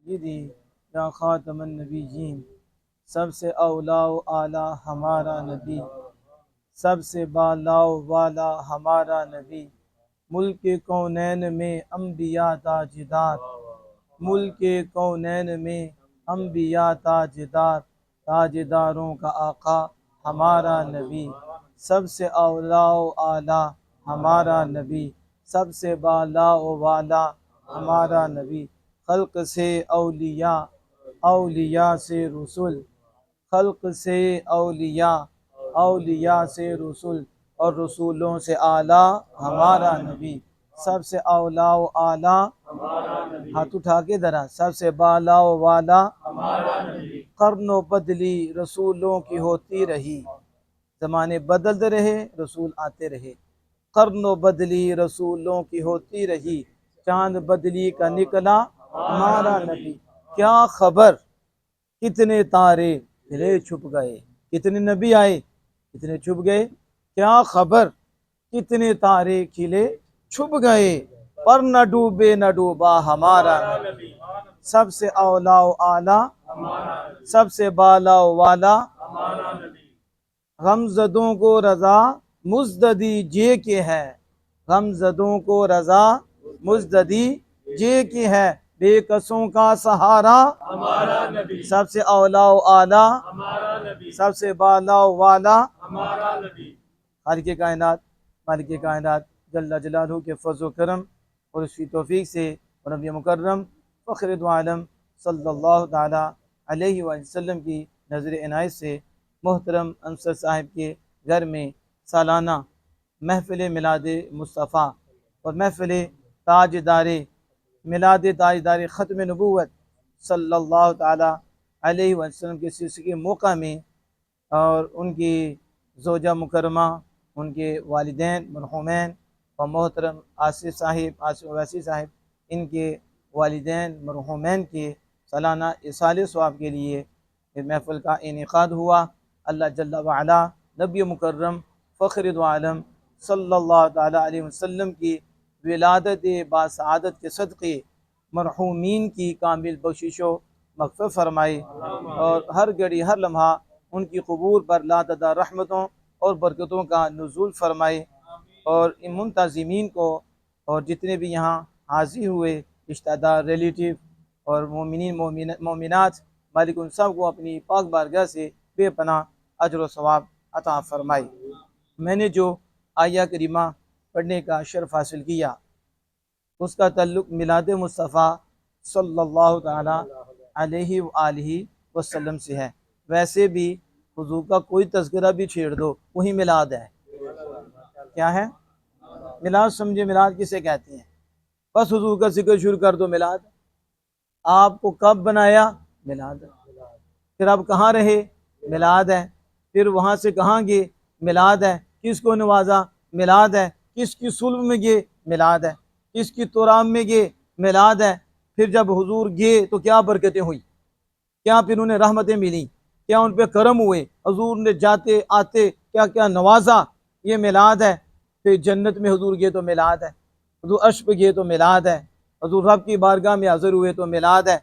سیدی یا خاتم النبیین، سب سے اولا و اعلیٰ ہمارا نبی، سب سے بالا و والا ہمارا نبی، ملک کونین میں انبیاء تاجدار، ملک کونین میں انبیاء تاجدار، تاجداروں کا آقا ہمارا نبی، سب سے اولا و اعلیٰ ہمارا نبی، سب سے بالا و والا ہمارا نبی، خلق سے اولیاء، اولیاء سے رسول، خلق سے اولیاء، اولیاء سے رسول، اور رسولوں سے اعلیٰ ہمارا نبی، سب سے اولا و اعلیٰ، ہاتھ اٹھا کے ذرا، سب سے بالا و والا، قرن و بدلی رسولوں کی ہوتی رہی، زمانے بدلتے رہے رسول آتے رہے، قرن و بدلی رسولوں کی ہوتی رہی، چاند بدلی کا نکلا ہمارا نبی، کیا خبر کتنے تارے کھلے چھپ گئے، کتنے نبی آئے کتنے چھپ گئے، کیا خبر کتنے تارے کھلے چھپ گئے، پر نہ ڈوبے نہ ڈوبا ہمارا نبی، سب سے اولا و اعلیٰ، سب سے بالا و والا، غمزدوں کو رضا مزددی جے کے ہے، غمزدوں کو رضا مزددی جے کی ہے، بے کسوں کا سہارا ہمارا نبی، سب سے اولا و اعلیٰ ہمارا نبی، سب سے بالا و والا ہمارا نبی، خالق کائنات مالک کائنات جل جلالہ کے فضل و کرم اور اس کی توفیق سے نبی مکرم فخر دو عالم صلی اللہ تعالی علیہ وسلم کی نظر عنایت سے محترم انصر صاحب کے گھر میں سالانہ محفل میلاد مصطفیٰ اور محفل تاجدار میلاد تاجدار ختم نبوت صلی اللہ تعالی علیہ وسلم کے سلسلے کے موقع میں، اور ان کی زوجہ مکرمہ، ان کے والدین مرحومین اور محترم آصف صاحب، آصف اویسی صاحب، ان کے والدین مرحومین کے سالانہ اصال ثواب کے لیے اس محفل کا انعقاد ہوا۔ اللہ جل وعلا نبی مکرم فخر دو عالم صلی اللہ تعالی علیہ وسلم کی ولادت باسعادت کے صدقے مرحومین کی کامل بخشش و مغفرت فرمائے، اور ہر گھڑی ہر لمحہ ان کی قبور پر لاتعداد رحمتوں اور برکتوں کا نزول فرمائے، اور ان منتظمین کو اور جتنے بھی یہاں حاضر ہوئے رشتہ دار، ریلیٹیو اور مومنین مومنات، مالک ان سب کو اپنی پاک بارگاہ سے بے پناہ اجر و ثواب عطا فرمائے۔ میں نے جو آیہ کریمہ پڑھنے کا شرف حاصل کیا اس کا تعلق میلاد مصطفیٰ صلی اللہ تعالی علیہ وآلہ وسلم سے ہے، ویسے بھی حضور کا کوئی تذکرہ بھی چھیڑ دو وہی میلاد ہے۔ کیا ہے میلاد؟ سمجھے میلاد کسے کہتے ہیں؟ بس حضور کا ذکر شروع کر دو میلاد، آپ کو کب بنایا میلاد ہے، پھر آپ کہاں رہے میلاد ہے، پھر وہاں سے کہاں گئے میلاد ہے، کس کو نوازا میلاد ہے، کس کی صلب میں گئے میلاد ہے، کس کی ترام میں گئے میلاد ہے، پھر جب حضور گئے تو کیا برکتیں ہوئی، کیا پھر انہیں رحمتیں ملی، کیا ان پہ کرم ہوئے، حضور نے جاتے آتے کیا کیا نوازا، یہ میلاد ہے۔ پھر جنت میں حضور گئے تو میلاد ہے، حضور عرش پہ گئے تو میلاد ہے، حضور رب کی بارگاہ میں حاضر ہوئے تو میلاد ہے،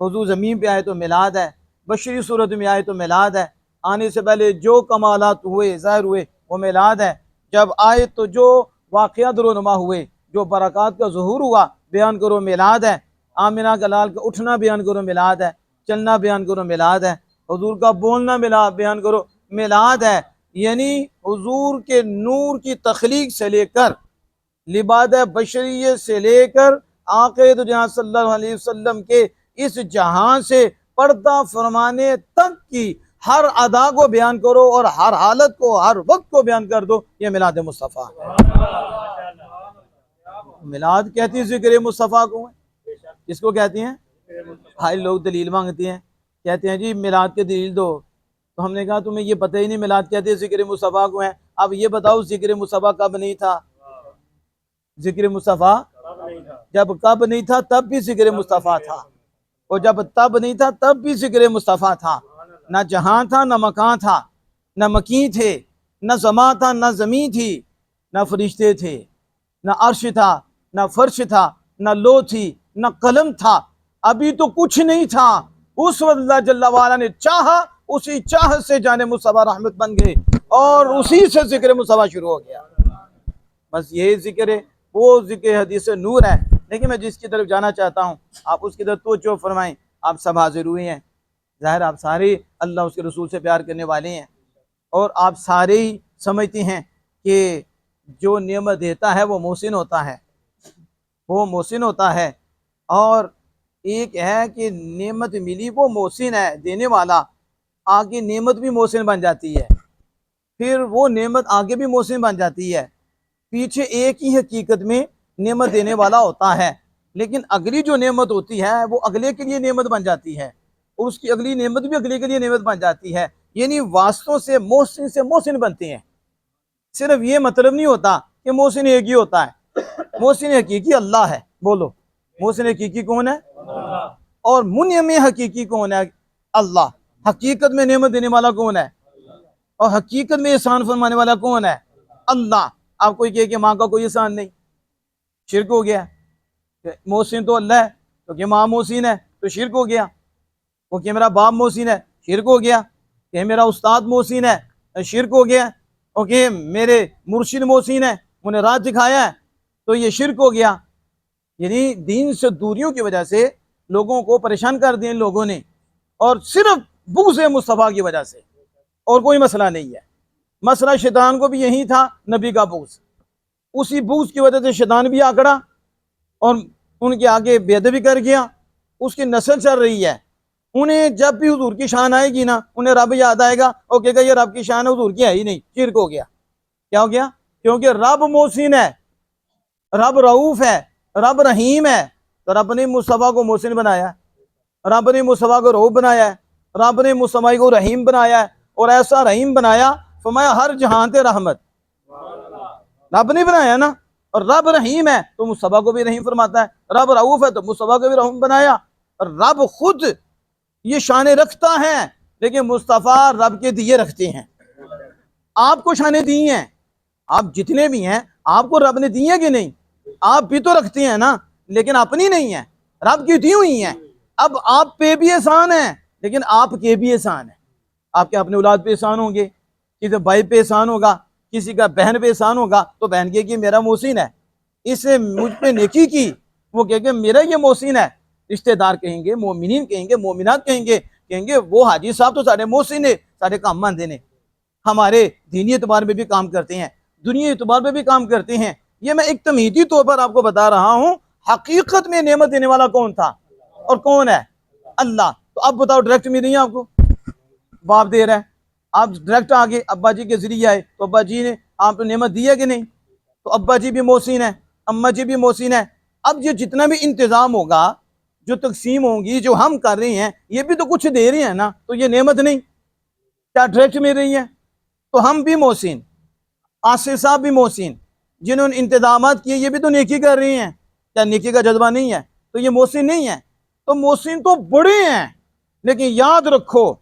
حضور زمین پہ آئے تو میلاد ہے، بشری صورت میں آئے تو میلاد ہے، آنے سے پہلے جو کمالات ہوئے ظاہر ہوئے وہ میلاد ہے، جب آئے تو جو واقعات رونما ہوئے، جو برکات کا ظہور ہوا بیان کرو میلاد ہے، آمنہ کا لال کا اٹھنا بیان کرو میلاد ہے، چلنا بیان کرو میلاد ہے، حضور کا بولنا بیان کرو میلاد ہے۔ یعنی حضور کے نور کی تخلیق سے لے کر لباد بشریت سے لے کر آقا دو جہاں صلی اللہ علیہ وسلم کے اس جہاں سے پردہ فرمانے تک کی ہر ادا کو بیان کرو اور ہر حالت کو ہر وقت کو بیان کر دو، یہ میلاد مصطفیٰ ہے۔ میلاد کہتی ہے ذکر مصطفیٰ کو، کس کو کہتی ہیں؟ بھائی لوگ دلیل مانگتی ہیں، کہتے ہیں جی میلاد کے دلیل دو، تو ہم نے کہا تمہیں یہ پتہ ہی نہیں میلاد کہتے ہیں ذکر مصطفیٰ کو ہے، اب یہ بتاؤ ذکر مصطفیٰ کب نہیں تھا؟ ذکر مصطفیٰ جب کب نہیں تھا تب بھی ذکر مصطفیٰ تھا، اور جب تب نہیں تھا تب بھی ذکر مصطفیٰ تھا، نہ جہاں تھا نہ مکان تھا، نہ مکین تھے، نہ زمان تھا نہ زمین تھی، نہ فرشتے تھے، نہ عرش تھا، نہ فرش تھا، نہ لو تھی، نہ قلم تھا، ابھی تو کچھ نہیں تھا، اس وقت اللہ جل وعلا نے چاہا، اسی چاہت سے جان مصطفیٰ رحمت بن گئے اور اسی سے ذکر مصطفیٰ شروع ہو گیا۔ بس یہی ذکر ہے، وہ ذکر حدیث نور ہے۔ لیکن میں جس کی طرف جانا چاہتا ہوں آپ اس کی طرف توجہ فرمائیں۔ آپ سب حاضر ہوئے ہیں، ظاہر آپ سارے اللہ اس کے رسول سے پیار کرنے والے ہیں، اور آپ سارے ہی سمجھتے ہیں کہ جو نعمت دیتا ہے وہ محسن ہوتا ہے، وہ محسن ہوتا ہے۔ اور ایک ہے کہ نعمت ملی وہ محسن ہے دینے والا، آگے نعمت بھی محسن بن جاتی ہے، پھر وہ نعمت آگے بھی محسن بن جاتی ہے۔ پیچھے ایک ہی حقیقت میں نعمت دینے والا ہوتا ہے، لیکن اگلی جو نعمت ہوتی ہے وہ اگلے کے لیے نعمت بن جاتی ہے، اور اس کی اگلی نعمت بھی اگلے کے لیے نعمت بن جاتی ہے۔ یعنی واسطوں سے محسن بنتے ہیں۔ صرف یہ مطلب نہیں ہوتا کہ محسن ایک ہی ہوتا ہے، محسن حقیقی اللہ ہے۔ بولو محسن حقیقی کون ہے؟ اور منعم حقیقی کون ہے؟ اللہ۔ حقیقت میں نعمت دینے والا کون ہے؟ اور حقیقت میں احسان فرمانے والا کون ہے؟ اللہ۔ آپ کوئی کہے کہ ماں کا کوئی احسان نہیں، شرک ہو گیا۔ محسن تو اللہ ہے، تو کہ ماں محسن ہے تو شرک ہو گیا۔ وہ کہ میرا باپ محسن ہے، شرک ہو گیا۔ کہ میرا استاد محسن ہے، شرک ہو گیا۔ اور کہ میرے مرشد محسن ہے، انہیں راہ دکھایا ہے، تو یہ شرک ہو گیا۔ یعنی دین سے دوریوں کی وجہ سے لوگوں کو پریشان کر دیا لوگوں نے، اور صرف بغض مصطفیٰ کی وجہ سے، اور کوئی مسئلہ نہیں ہے۔ مسئلہ شیطان کو بھی یہی تھا، نبی کا بغض۔ اسی بغض کی وجہ سے شیطان بھی آکڑا اور ان کے آگے بے ادبی کر گیا۔ اس کی نسل چل رہی ہے، انہیں جب بھی حضور کی شان آئے گی نا، انہیں رب یاد آئے گا اور کہے گا یہ رب کی شان ہے، حضور کی ہے ہی نہیں، شرک ہو گیا۔ کیا ہو گیا؟ کیونکہ رب محسن ہے، رب رؤوف ہے، رب رحیم ہے، تو رب نے مصطفیٰ کو محسن بنایا ہے، رب نے مصطفیٰ کو رؤوف بنایا ہے، رب نے مصطفیٰ کو رحیم بنایا ہے، اور ایسا رحیم بنایا فرمایا ہر جہاں تے رحمت۔ رب نے بنایا نا، اور رب رحیم ہے تو مصطفیٰ کو بھی رحیم فرماتا ہے، رب رؤوف ہے تو مصطفیٰ کو بھی رحیم بنایا۔ اور رب خود یہ شانیں رکھتا ہے، لیکن مصطفیٰ رب کے دیے رکھتے ہیں۔ آپ کو شانیں دی ہیں، آپ جتنے بھی ہیں آپ کو رب نے دی ہیں کہ نہیں؟ آپ بھی تو رکھتے ہیں نا، لیکن اپنی نہیں ہیں، رب کی دی ہوئی ہیں۔ اب آپ پہ بھی احسان ہے، لیکن آپ کے بھی احسان ہے۔ آپ کے اپنے اولاد پہ احسان ہوں گے، کسی بھائی پہ احسان ہوگا، کسی کا بہن پہ احسان ہوگا، تو بہن کہے کہ میرا محسن ہے، اس نے مجھ پہ نیکی کی، وہ کہے کہ میرا یہ محسن ہے۔ رشتہ دار کہیں گے، مومنین کہیں گے، مومنات کہیں گے وہ حاجی صاحب تو سارے محسن نے، سارے کام ماندے نے، ہمارے دینی اعتبار میں بھی کام کرتے ہیں، دنیا اعتبار میں بھی کام کرتے ہیں۔ یہ میں ایک تمہیدی طور پر آپ کو بتا رہا ہوں، حقیقت میں نعمت دینے والا کون تھا اور کون ہے؟ اللہ۔ تو اب بتاؤ ڈائریکٹ مل رہی ہے آپ کو، باپ دے رہا ہے، آپ ڈائریکٹ آگے ابا جی کے ذریعے آئے، تو ابا جی نے آپ کو نعمت دی ہے کہ نہیں؟ تو ابا جی بھی محسن ہے، اماں جی بھی محسن ہے۔ اب یہ جتنا بھی انتظام ہوگا، جو تقسیم ہوں گی، جو ہم کر رہے ہیں، یہ بھی تو کچھ دے رہے ہیں نا، تو یہ نعمت نہیں کیا ڈائریکٹ مل رہی ہے؟ تو ہم بھی محسن، آصف صاحب بھی محسن، جنہوں نے انتظامات کیے، یہ بھی تو نیکی کر رہی ہیں، کیا نیکی کا جذبہ نہیں ہے؟ تو یہ محسن نہیں ہے؟ تو محسن تو بڑے ہیں، لیکن یاد رکھو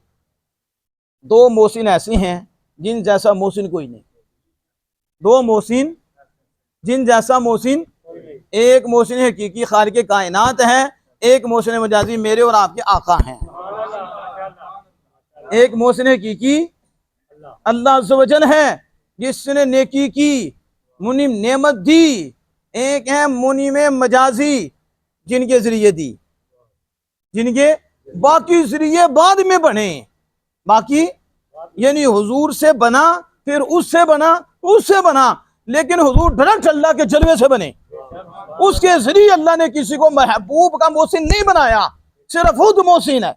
دو محسن ایسے ہیں جن جیسا محسن کوئی نہیں۔ دو محسن جن جیسا محسن، ایک محسن حقیقی خالق کائنات ہے، ایک محسن مجازی میرے اور آپ کے آقا ہیں۔ ایک محسن حقیقی اللہ عز و جل ہے جس نے نیکی کی، منعم نعمت دی۔ ایک ہے منعم مجازی جن کے ذریعے دی، جن کے باقی ذریعے بعد میں بنے، باقی یعنی حضور سے بنا، پھر اس سے بنا، اس سے بنا، لیکن حضور ڈائریکٹ اللہ کے جلوے سے بنے۔ اس کے ذریعے اللہ نے کسی کو محبوب کا محسن نہیں بنایا، صرف خود محسن ہے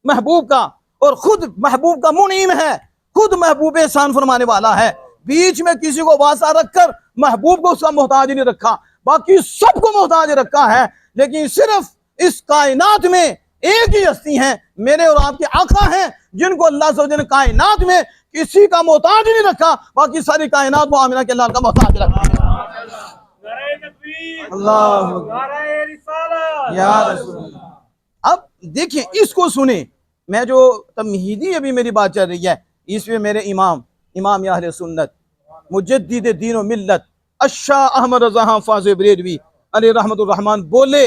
محبوب کا، اور خود محبوب کا منعم ہے، خود محبوب احسان فرمانے والا ہے۔ بیچ میں کسی کو واسطہ رکھ کر محبوب کو اس کا محتاج نہیں رکھا، باقی سب کو محتاج رکھا ہے، لیکن صرف اس کائنات میں ایک ہی ہستی ہیں، میرے اور آپ کے آقا ہیں، جن کو اللہ سے نے کائنات میں کسی کا محتاج نہیں رکھا، باقی ساری کائنات کو آمنہ کے لال کا محتاج رکھا ہے۔ اللہ یا رسول اللہ۔ اب دیکھیں اس کو سنیں، میں جو تمہیدی ابھی میری بات چل رہی ہے، اس میں میرے امام اہل سنت مجدد دین و ملت الشاہ احمد رضا خان فاضل بریلوی علیہ رحمت الرحمن بولے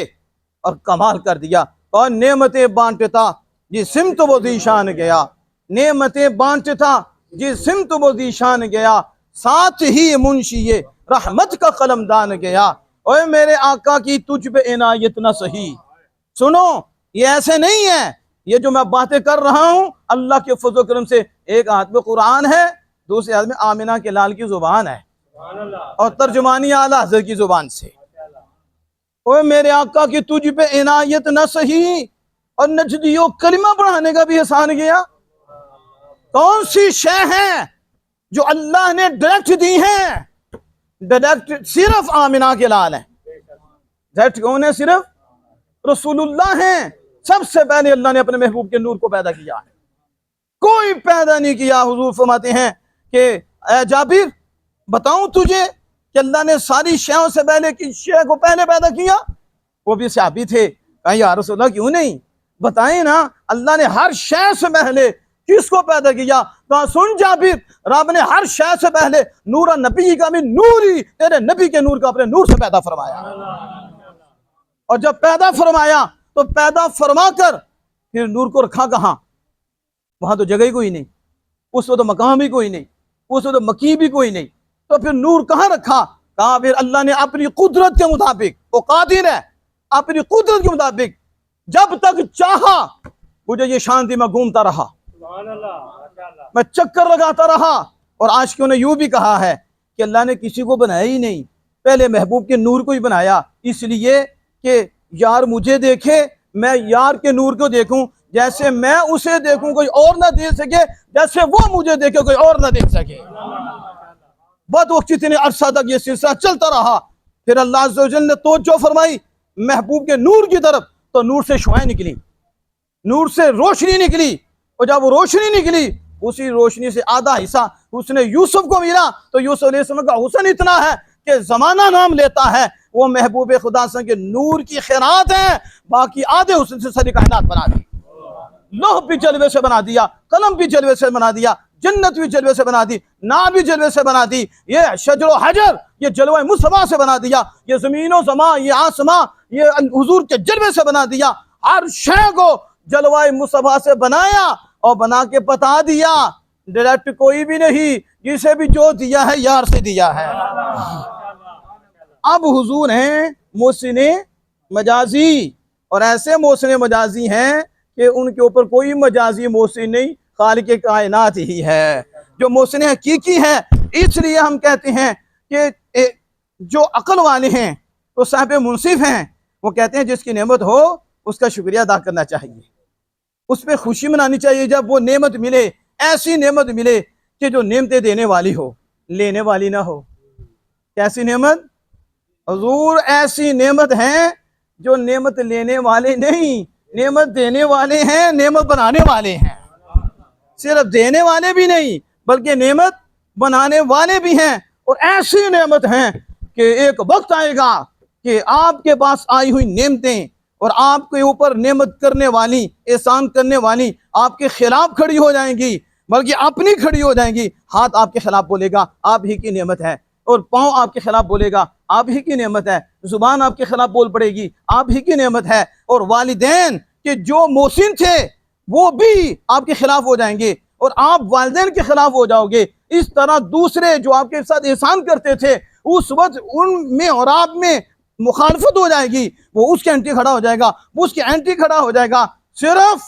اور کمال کر دیا۔ اور نعمتیں بانٹتا جس سمت وہ ذیشان گیا، نعمتیں بانٹتا جس سمت وہ ذیشان گیا، ساتھ ہی منشی رحمت کا قلم دان گیا۔ اوے میرے آقا کی تجھ پہ عنایت نہ سہی۔ سنو، یہ ایسے نہیں ہے، یہ جو میں باتیں کر رہا ہوں اللہ کے فضل و کرم سے، ایک ہاتھ میں قرآن ہے، دوسرے ہاتھ میں آمنہ کے لال کی زبان ہے، اور ترجمانی اعلیٰ حضرت کی زبان سے۔ اوے میرے آقا کی تجھ پہ عنایت نہ سہی، اور نجدیوں کلمہ پڑھانے کا بھی احسان کیا۔ کون سی شے ہیں جو اللہ نے ڈائریکٹ دی ہیں؟ ڈائریکٹ صرف آمنہ کے لال ہیں۔ ڈائریکٹ کون ہے؟ صرف رسول اللہ ہیں۔ سب سے پہلے اللہ نے اپنے محبوب کے نور کو پیدا کیا ہے، کوئی پیدا نہیں کیا۔ حضور فرماتے ہیں کہ اے جابر بتاؤں تجھے کہ اللہ نے ساری شیوں سے پہلے کس شے کو پہلے پیدا کیا؟ وہ بھی صحابی تھے، کہا یا رسول اللہ کیوں نہیں، بتائیں نا، اللہ نے ہر شے سے پہلے کس کو پیدا کیا؟ کہا سن جابر، رب نے ہر شے سے پہلے نور نبی کا بھی نور ہی تیرے نبی کے نور کا اپنے نور سے پیدا فرمایا، اور جب پیدا فرمایا تو پیدا فرما کر پھر نور کو رکھا کہاں؟ وہاں تو جگہ ہی کوئی نہیں، اس وقت تو مقام بھی کوئی نہیں، اس وقت تو مکی بھی کوئی نہیں، تو پھر نور کہاں رکھا؟ کہا پھر اللہ نے اپنی قدرت کے مطابق، وہ قادر ہے، اپنی قدرت کے مطابق جب تک چاہا مجھے یہ شان دی، میں گھومتا رہا، میں چکر لگاتا رہا۔ اور عاشقوں نے یوں بھی کہا ہے کہ اللہ نے کسی کو بنایا ہی نہیں، پہلے محبوب کے نور کو ہی بنایا، اس لیے کہ یار مجھے دیکھے، میں یار کے نور کو دیکھوں، جیسے میں اسے دیکھوں کوئی اور نہ دیکھ سکے، جیسے وہ مجھے دیکھے کوئی اور نہ دیکھ سکے۔ بہت وقت اتنے عرصہ تک یہ سلسلہ چلتا رہا، پھر اللہ عز و جل نے توجہ فرمائی محبوب کے نور کی طرف، تو نور سے شعائیں نکلی، نور سے روشنی نکلی، اور جب وہ روشنی نکلی اسی روشنی سے آدھا حصہ اس نے یوسف کو ملا، تو یوسف علیہ السلام کا حسن اتنا ہے کہ زمانہ نام لیتا ہے، وہ محبوب خدا صلی اللہ علیہ وسلم کے نور کی خیرات ہیں، باقی آدھے حسن سے ساری کائنات بنا دی، لوح بھی جلوے سے بنا دیا، قلم بھی جلوے سے بنا دیا، جنت بھی جلوے سے بنا دی، نار بھی جلوے سے بنا دی، یہ شجر و حجر یہ جلوہ مصطفیٰ سے بنا دیا، یہ زمین و زمان یہ آسمان یہ حضور کے جلوے سے بنا دیا، ہر شے کو جلوہ مصطفیٰ سے بنایا اور بنا کے بتا دیا، ڈائریکٹ کوئی بھی نہیں، جسے بھی جو دیا ہے یار سے دیا ہے۔ اب حضور ہیں محسن مجازی، اور ایسے محسن مجازی ہیں کہ ان کے اوپر کوئی مجازی محسن نہیں، خالق کائنات ہی ہے جو محسن حقیقی ہے۔ اس لیے ہم کہتے ہیں کہ جو عقل والے ہیں تو صاحب منصف ہیں، وہ کہتے ہیں جس کی نعمت ہو اس کا شکریہ ادا کرنا چاہیے، اس پہ خوشی منانی چاہیے جب وہ نعمت ملے، ایسی نعمت ملے کہ جو نعمتیں دینے والی ہو لینے والی نہ ہو۔ کیسی نعمت؟ حضور ایسی نعمت ہیں جو نعمت لینے والے نہیں، نعمت دینے والے ہیں، نعمت بنانے والے ہیں، صرف دینے والے بھی نہیں بلکہ نعمت بنانے والے بھی ہیں۔ اور ایسی نعمت ہیں کہ ایک وقت آئے گا کہ آپ کے پاس آئی ہوئی نعمتیں اور آپ کے اوپر نعمت کرنے والی، احسان کرنے والی آپ کے خلاف کھڑی ہو جائیں گی، بلکہ اپنی کھڑی ہو جائیں گی۔ ہاتھ آپ کے خلاف بولے گا آپ ہی کی نعمت ہے، اور پاؤں آپ کے خلاف بولے گا آپ ہی کی نعمت ہے، زبان آپ کے خلاف بول پڑے گی آپ ہی کی نعمت ہے، اور والدین کہ جو محسن تھے وہ بھی آپ کے خلاف ہو جائیں گے اور آپ والدین کے خلاف ہو جاؤ گے۔ اس طرح دوسرے جو آپ کے ساتھ احسان کرتے تھے اس وقت ان میں اور آپ میں مخالفت ہو جائے گی، وہ اس کے اینٹی کھڑا ہو جائے گا، وہ اس کے اینٹی کھڑا ہو جائے گا۔ صرف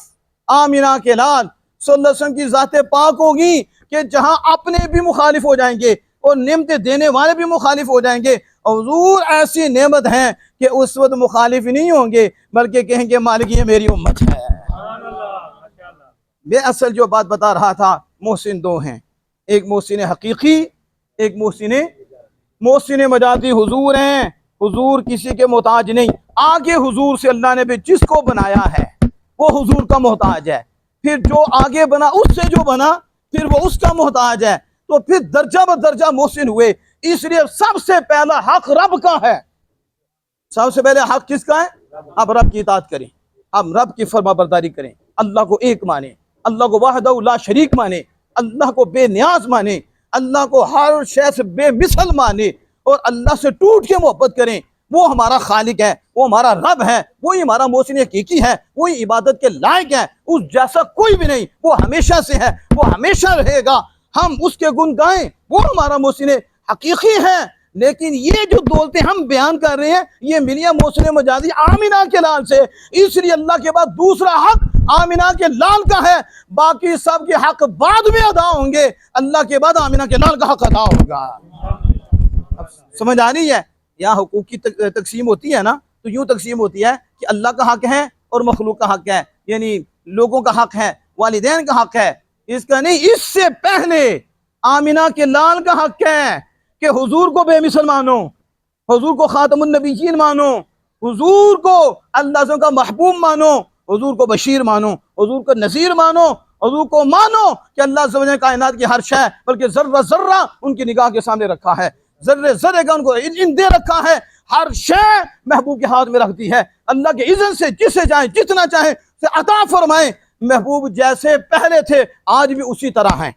آمنہ کے لال صلی اللہ علیہ وسلم کی ذات پاک ہوگی کہ جہاں اپنے بھی مخالف ہو جائیں گے اور نعمتیں دینے والے بھی مخالف ہو جائیں گے، حضور ایسی نعمت ہیں کہ اس وقت مخالف نہیں ہوں گے بلکہ کہیں گے مالک یہ میری امت ہے۔ بے اصل جو بات بتا رہا تھا، محسن دو ہیں، ایک محسن حقیقی، ایک محسن مجازی۔ حضور ہیں، حضور کسی کے محتاج نہیں، آگے حضور سے اللہ نے بھی جس کو بنایا ہے وہ حضور کا محتاج ہے، پھر جو آگے بنا اس سے جو بنا پھر وہ اس کا محتاج ہے، تو پھر درجہ بدرجہ محسن ہوئے۔ اس لیے سب سے پہلا حق رب کا ہے، سب سے پہلے حق کس کا ہے؟ اب رب کی اطاعت کریں، اب رب کی فرما برداری کریں، اللہ کو ایک مانیں، اللہ کو وحدہ لا شریک مانے، اللہ کو بے نیاز مانے، اللہ کو ہر شے سے بے مثل مانے، اور اللہ سے ٹوٹ کے محبت کریں۔ وہ ہمارا خالق ہے، وہ ہمارا رب ہے، وہی ہمارا محسن حقیقی ہے، وہی عبادت کے لائق ہے، اس جیسا کوئی بھی نہیں، وہ ہمیشہ سے ہے، وہ ہمیشہ رہے گا، ہم اس کے گن گائیں، وہ ہمارا محسن حقیقی ہے۔ لیکن یہ جو دولتیں ہم بیان کر رہے ہیں یہ ملی ہے محسن مجازی آمنہ کے لال سے، اس لیے اللہ کے بعد دوسرا حق آمنہ کے لال کا ہے، باقی سب کے حق بعد میں ادا ہوں گے، اللہ کے بعد آمنہ کے لال کا حق ادا ہوگا۔ اب سمجھ آ رہی ہے؟ یہاں حقوق کی تقسیم ہوتی ہے نا، تو یوں تقسیم ہوتی ہے کہ اللہ کا حق ہے اور مخلوق کا حق ہے، یعنی لوگوں کا حق ہے، والدین کا حق ہے، اس کا نہیں، اس سے پہلے آمنہ کے لال کا حق ہے کہ حضور کو بے مثل مانو، حضور کو خاتم النبیین مانو، حضور کو اللہ کا محبوب مانو، حضور کو بشیر مانو، حضور کو نذیر مانو، حضور کو مانو کہ اللہ عز و جل نے کائنات کی ہر شے بلکہ ذرہ ذرہ ان کی نگاہ کے سامنے رکھا ہے، ذرے ذرے کا ان کو علم دے رکھا ہے، ہر شے محبوب کے ہاتھ میں رکھتی ہے، اللہ کے اذن سے جسے چاہیں جتنا چاہیں سے عطا فرمائیں۔ محبوب جیسے پہلے تھے آج بھی اسی طرح ہیں،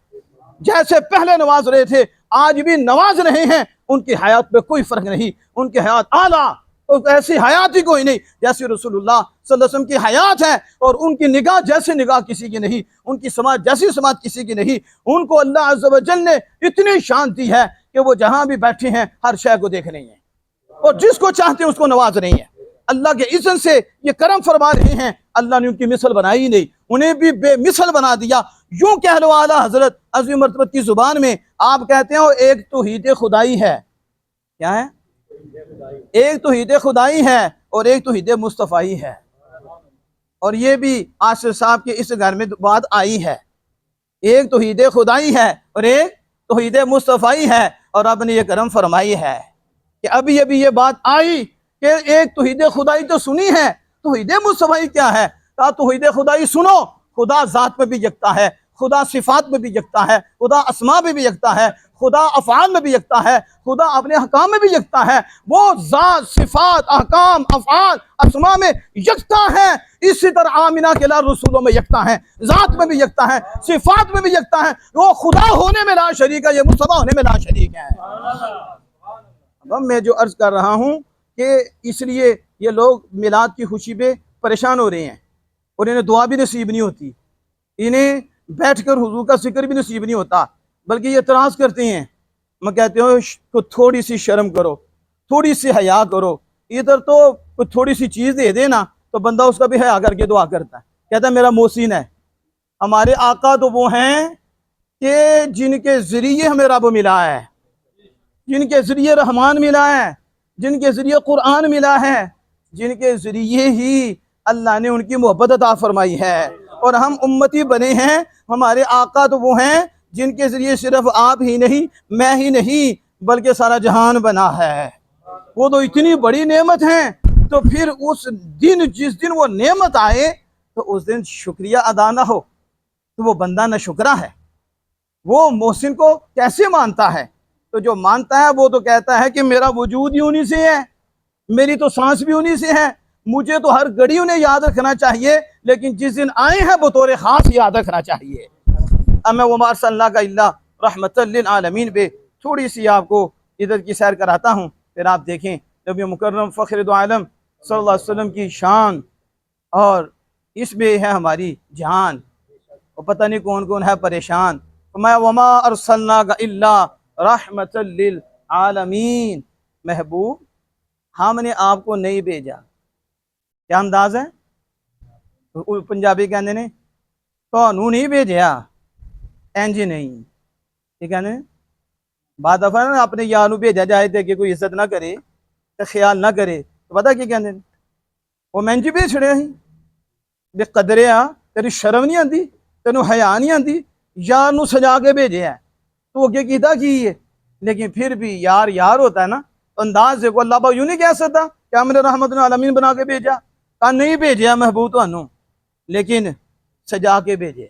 جیسے پہلے نواز رہے تھے آج بھی نواز رہے ہیں، ان کی حیات پہ کوئی فرق نہیں، ان کی حیات اعلیٰ، ایسی حیات ہی کوئی نہیں جیسی رسول اللہ صلی اللہ علیہ وسلم کی حیات ہے، اور ان کی نگاہ جیسی نگاہ کسی کی نہیں، ان کی سماعت جیسی سماعت کسی کی نہیں، ان کو اللہ عز و جل نے اتنی شان دی ہے کہ وہ جہاں بھی بیٹھے ہیں ہر شے کو دیکھ رہے ہیں، اور جس کو چاہتے ہیں اس کو نواز رہے ہیں، اللہ کے اذن سے یہ کرم فرما رہے ہیں، اللہ نے ان کی مثل بنائی نہیں، انہیں بھی بے مثل بنا دیا۔ یوں کہہ لو اعلیٰ حضرت عظیم مرتبت کی زبان میں آپ کہتے ہیں ایک توحید خدائی ہے، کیا ہے؟ ایک توحید خدائی ہے اور ایک توحید مصطفی ہے، اور یہ بھی آصف صاحب کے اس گھر میں بات آئی ہے، ایک توحید خدائی ہے اور ایک توحید مصطفی ہے، اور رب نے یہ کرم فرمائی ہے کہ ابھی یہ بات آئی کہ ایک توحید خدائی تو سنی ہے، توحید مصطفی کیا ہے؟ کہا توحید خدائی سنو، خدا ذات میں بھی یکتا ہے، خدا صفات میں بھی یکتا ہے، خدا اسماء میں بھی یکتا ہے، خدا افعال میں بھی یکتا ہے، خدا اپنے احکام میں بھی یکتا ہے، وہ ذات صفات احکام افعال اسماء میں یکتا ہے، اسی طرح آمنہ کے لال رسولوں میں یکتا ہے، ذات میں بھی یکتا ہے، صفات میں بھی یکتا ہے، وہ خدا ہونے میں لا شریک ہے، یہ مصطفی ہونے میں لا شریک ہے۔ اب میں جو عرض کر رہا ہوں کہ اس لیے یہ لوگ میلاد کی خوشی پہ پریشان ہو رہے ہیں، اور انہیں دعا بھی نصیب نہیں ہوتی، انہیں بیٹھ کر حضور کا ذکر بھی نصیب نہیں ہوتا، بلکہ یہ اعتراض کرتے ہیں، میں کہتے ہوں تھوڑی سی شرم کرو، تھوڑی سی حیا کرو، ادھر تو تھوڑی سی چیز دے دے نا تو بندہ اس کا بھی حیا کر کے دعا کرتا ہے، کہتا ہے میرا محسن ہے۔ ہمارے آقا تو وہ ہیں کہ جن کے ذریعے ہمیں رب ملا ہے، جن کے ذریعے رحمان ملا ہے، جن کے ذریعے قرآن ملا ہے، جن کے ذریعے ہی اللہ نے ان کی محبت عطا فرمائی ہے، اور ہم امتی بنے ہیں۔ ہمارے آقا تو وہ ہیں جن کے ذریعے صرف آپ ہی نہیں، میں ہی نہیں، بلکہ سارا جہان بنا ہے، وہ تو اتنی بڑی نعمت ہیں، تو پھر اس دن جس دن وہ نعمت آئے تو اس دن شکریہ ادا نہ ہو تو وہ بندہ نہ شکرا ہے، وہ محسن کو کیسے مانتا ہے؟ تو جو مانتا ہے وہ تو کہتا ہے کہ میرا وجود ہی انہی سے ہے، میری تو سانس بھی انہی سے ہے، مجھے تو ہر گھڑی انہیں یاد رکھنا چاہیے، لیکن جس دن آئے ہیں بطور خاص یاد رکھنا چاہیے۔ اب میں وما ارسلناک الا رحمۃ للعالمین پہ تھوڑی سی آپ کو ادھر کی سیر کراتا ہوں، پھر آپ دیکھیں نبی مکرم فخر دو عالم صلی اللہ علیہ وسلم کی شان، اور اس میں ہے ہماری جان، اور پتہ نہیں کون کون ہے پریشان۔ میں وما ارسلناک الا رحمۃ للعالمین، محبوب ہم نے آپ کو نہیں بھیجا، کیا انداز ہے؟ پنجابی کہنے نے تو نہیں بھیجیا، اینج نہیں، یہ کہنے بعد دفعہ نا اپنے یار نو بھیجا جائے تے کہ کوئی عزت نہ کرے تے خیال نہ کرے تو پتہ کی کہنے وہ میں جی بھیج چھڑے ہی بے قدرے آ، تیری شرم نہیں آندی، تینوں حیا نہیں آندی، یار نو سجا کے بھیجے ہے تو اگے کیتا کی ہے، لیکن پھر بھی یار یار ہوتا ہے نا، انداز دیکھو، اللہ با یوں نہیں کہہ سکتا کہ ہم نے رحمت العالمین بنا کے بھیجا، کہا نہیں بھیجیا محبوب تانوں، لیکن سجا کے بھیجے،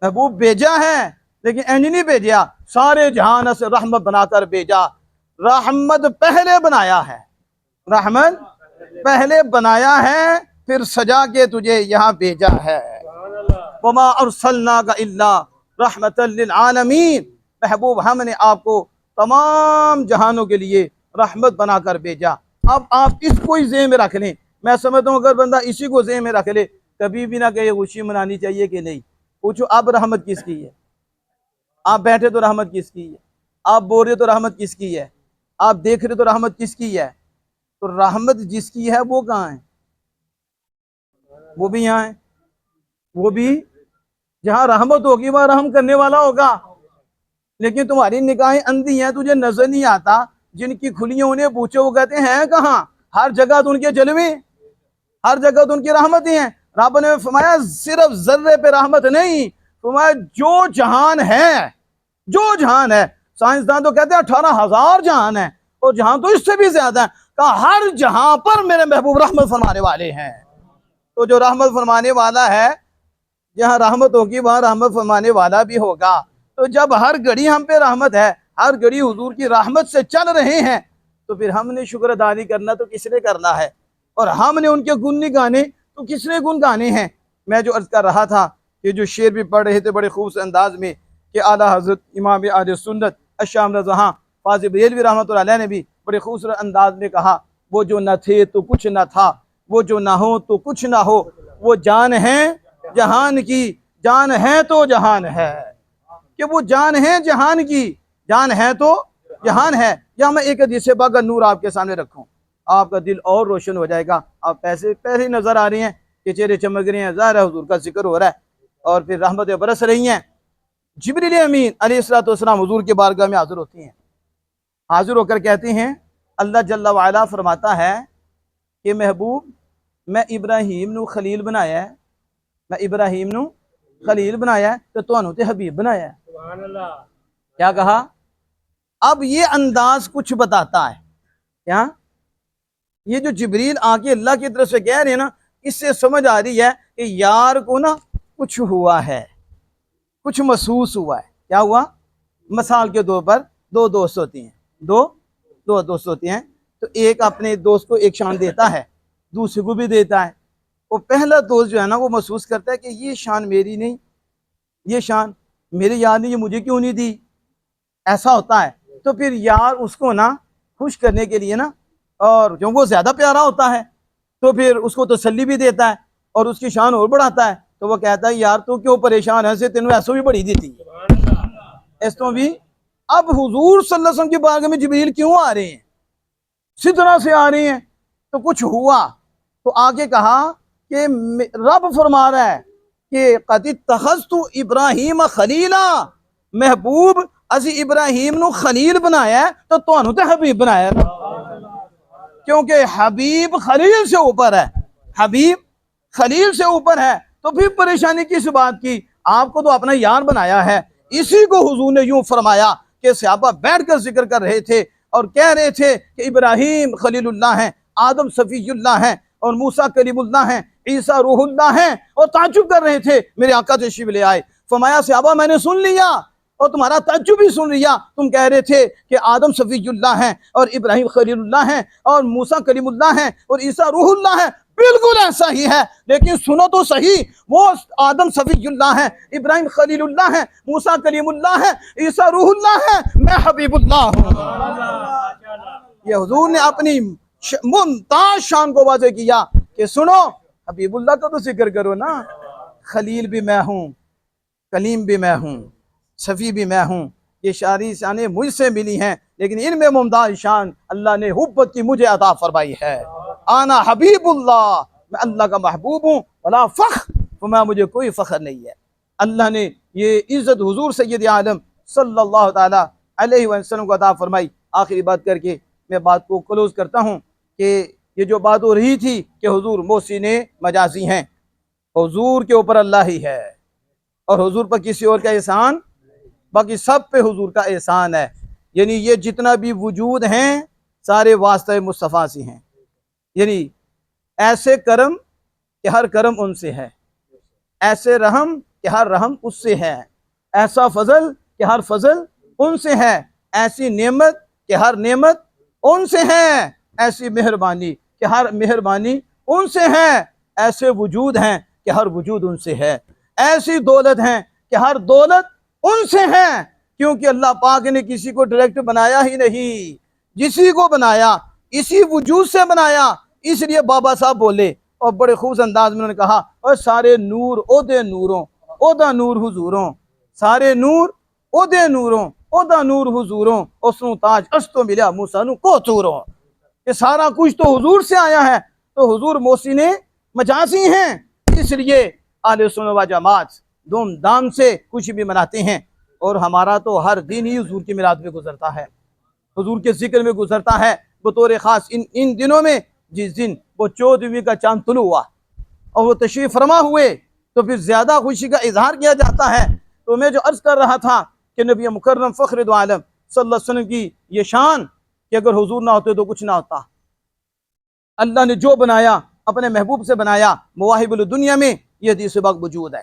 محبوب بھیجا ہے لیکن اینج نہیں بھیجیا، سارے جہان سے رحمت بنا کر بھیجا، رحمت پہلے بنایا ہے، رحمت پہلے بنایا ہے، پھر سجا کے تجھے یہاں بھیجا ہے۔ وما ارسلناک الا رحمت للعالمین، محبوب ہم نے آپ کو تمام جہانوں کے لیے رحمت بنا کر بھیجا۔ اب آپ اس کو ہی ذہن میں رکھ لیں. میں سمجھتا ہوں اگر بندہ اسی کو ذہن میں رکھ لے کبھی بھی نہ کہے خوشی منانی چاہیے کہ نہیں. پوچھو اب رحمت کس کی ہے؟ آپ بیٹھے تو رحمت کس کی ہے؟ آپ بول رہے تو رحمت کس کی ہے؟ آپ دیکھ رہے تو رحمت کس کی ہے؟ تو رحمت جس کی ہے وہ کہاں ہے؟ وہ بھی یہاں ہے. وہ بھی جہاں رحمت ہوگی وہاں رحم کرنے والا ہوگا. لیکن تمہاری نگاہیں اندھی ہیں, تجھے نظر نہیں آتا. جن کی کھلیاں انہیں پوچھو وہ کہتے ہیں کہاں. ہر جگہ تو ان کے جلوے, ہر جگہ تو ان کی رحمتیں ہیں. رب نے فرمایا صرف ذرے پہ رحمت نہیں, فرمایا جو جہان ہے, جو جہان ہے. سائنسدان تو کہتے ہیں 18,000 جہان ہے, اور جہان تو اس سے بھی زیادہ ہے. کہا ہر جہاں پر میرے محبوب رحمت فرمانے والے ہیں. تو جو رحمت فرمانے والا ہے, جہاں رحمت ہوگی وہاں رحمت فرمانے والا بھی ہوگا. تو جب ہر گھڑی ہم پہ رحمت ہے, ہر گھڑی حضور کی رحمت سے چل رہے ہیں, تو پھر ہم نے شکر ادا نہیں کرنا تو کس نے کرنا ہے؟ اور ہم نے ان کے گن نہیں گانے تو کس نے گن گانے ہیں؟ میں جو عرض کر رہا تھا کہ جو شعر بھی پڑھ رہے تھے بڑے خوبصورت انداز میں, کہ اعلیٰ حضرت امام اہل سنت الشام رضا فاضل بریلوی رحمۃ اللہ علیہ نے بھی بڑے خوبصورت انداز میں کہا, وہ جو نہ تھے تو کچھ نہ تھا, وہ جو نہ ہو تو کچھ نہ ہو, وہ جان ہے جہان کی, جان ہے تو جہان ہے. کہ وہ جان ہے جہان کی, جان ہے تو جہان ہے. یا میں ایک حدیث پاک کا نور آپ کے سامنے رکھوں, آپ کا دل اور روشن ہو جائے گا. آپ پہلے نظر آ رہی ہیں کہ چہرے چمک رہے ہیں, ظاہر ہے حضور کا ذکر ہو رہا ہے اور پھر رحمتیں برس رہی ہیں. جبریل امین علیہ الصلوۃ والسلام حضور کے بارگاہ میں حاضر ہوتی ہیں. حاضر ہو کر کہتے ہیں, اللہ جل وعلا فرماتا ہے کہ محبوب میں ابراہیم نو خلیل بنایا ہے, میں ابراہیم نو خلیل بنایا ہے تو تانوں تے حبیب بنایا ہے. سبحان اللہ. کیا کہا؟ اب یہ انداز کچھ بتاتا ہے. کیا یہ جو جبریل آ کے اللہ کی طرف سے کہہ رہے ہیں نا, اس سے سمجھ آ رہی ہے کہ یار کو نا کچھ ہوا ہے, کچھ محسوس ہوا ہے. کیا ہوا؟ مثال کے طور پر دو دوست ہوتے ہیں, دو دوست ہوتے ہیں, تو ایک اپنے دوست کو ایک شان دیتا ہے, دوسرے کو بھی دیتا ہے. وہ پہلا دوست جو ہے نا وہ محسوس کرتا ہے کہ یہ شان میری نہیں, یہ شان میری یار نہیں, یہ مجھے کیوں نہیں دی, ایسا ہوتا ہے. تو پھر یار اس کو نا خوش کرنے کے لیے نا, اور کیونکہ وہ زیادہ پیارا ہوتا ہے تو پھر اس کو تسلی بھی دیتا ہے اور اس کی شان اور بڑھاتا ہے. تو وہ کہتا ہے یار تو کیوں پریشان ہے, سے تینوں ایسو بھی بڑی دیتی اس تو بھی. اب حضور صلی اللہ علیہ وسلم کی بارگاہ میں جبریل کیوں آ رہے ہیں؟ سدرا سے آ رہے ہیں. تو کچھ ہوا تو آگے کہا کہ رب فرما رہا ہے کہ قد اتخذت ابراہیم خلیلا, محبوب اسی ابراہیم نو خلیل بنایا ہے تو تانوں تے حبیب بنایا ہے. کیونکہ حبیب خلیل سے اوپر ہے, حبیب خلیل سے اوپر ہے. تو پھر پریشانی کس بات کی؟ آپ کو تو اپنا یار بنایا ہے. اسی کو حضور نے یوں فرمایا کہ صحابہ بیٹھ کر ذکر کر رہے تھے اور کہہ رہے تھے کہ ابراہیم خلیل اللہ ہیں, آدم صفی اللہ ہیں, اور موسیٰ کلیم اللہ ہیں, عیسیٰ روح اللہ ہیں, اور تعجب کر رہے تھے. میرے آقا تشریف لے آئے, فرمایا صحابہ میں نے سن لیا اور تمہارا تعجب بھی سن لیا. تم کہہ رہے تھے کہ آدم صفی اللہ ہیں اور ابراہیم خلیل اللہ ہیں اور موسیٰ کلیم اللہ ہیں اور عیسیٰ روح اللہ ہیں. بالکل ایسا ہی ہے, لیکن سنو تو صحیح, وہ آدم صفی اللہ ہیں, ابراہیم خلیل اللہ ہیں, موسیٰ کلیم اللہ ہیں, عیسیٰ روح اللہ ہیں, میں حبیب اللہ ہوں. یہ حضور نے اپنی ممتاز شان کو واضح کیا کہ سنو حبیب اللہ کا تو ذکر کرو نا, خلیل بھی میں ہوں, کلیم بھی میں ہوں, صفی بھی میں ہوں. یہ شاری شانیں مجھ سے ملی ہیں, لیکن ان میں ممتاز شان اللہ نے حبت کی مجھے عطا فرمائی ہے. آنا حبیب اللہ, میں اللہ کا محبوب ہوں, ولا فخر, میں مجھے کوئی فخر نہیں ہے. اللہ نے یہ عزت حضور سید عالم صلی اللہ تعالی علیہ وسلم کو عطا فرمائی. آخری بات کر کے میں بات کو کلوز کرتا ہوں کہ یہ جو بات ہو رہی تھی کہ حضور محسن مجازی ہیں, حضور کے اوپر اللہ ہی ہے اور حضور پر کسی اور کا احسان, باقی سب پہ حضور کا احسان ہے. یعنی یہ جتنا بھی وجود ہیں سارے واسطہ مصطفیٰ سے ہیں. یعنی ایسے کرم کہ ہر کرم ان سے ہے, ایسے رحم کہ ہر رحم اس سے ہے, ایسا فضل کہ ہر فضل ان سے ہے, ایسی نعمت کہ ہر نعمت ان سے ہے, ایسی مہربانی کہ ہر مہربانی ان سے ہے, ایسے وجود ہیں کہ ہر وجود ان سے ہے, ایسی دولت ہیں کہ ہر دولت ان سے ہے. کیونکہ اللہ پاک نے کسی کو ڈائریکٹ بنایا ہی نہیں, جسی کو بنایا اسی وجود سے بنایا، اس لیے بابا صاحب بولے اور بڑے خوب انداز میں انہوں نے کہا، اور سارے نور عہدے نوروں عہدہ نور حضوروں، سارے نور عہدے نوروں عہدہ نور حضوروں، اسنو تاج اشتو ملیا موسانو کو توروں، یہ سارا کچھ تو حضور سے آیا ہے، تو حضور محسن مجازی ہیں، اس لیے اہل سنت و جماعت دھوم دھام سے کچھ بھی مناتے ہیں، اور ہمارا تو ہر دن ہی حضور کی میلاد میں گزرتا ہے، حضور کے ذکر میں گزرتا ہے، بطور خاص ان دنوں میں جس دن وہ 14ویں کا چاند طلوع ہوا اور وہ تشریف فرما ہوئے تو پھر زیادہ خوشی کا اظہار کیا جاتا ہے۔ تو میں جو عرض کر رہا تھا کہ نبی مکرم فخر دو عالم صلی اللہ علیہ وسلم کی یہ شان کہ اگر حضور نہ ہوتے تو کچھ نہ ہوتا، اللہ نے جو بنایا اپنے محبوب سے بنایا، مواہب الدنیا میں یہ حدیث پاک موجود ہے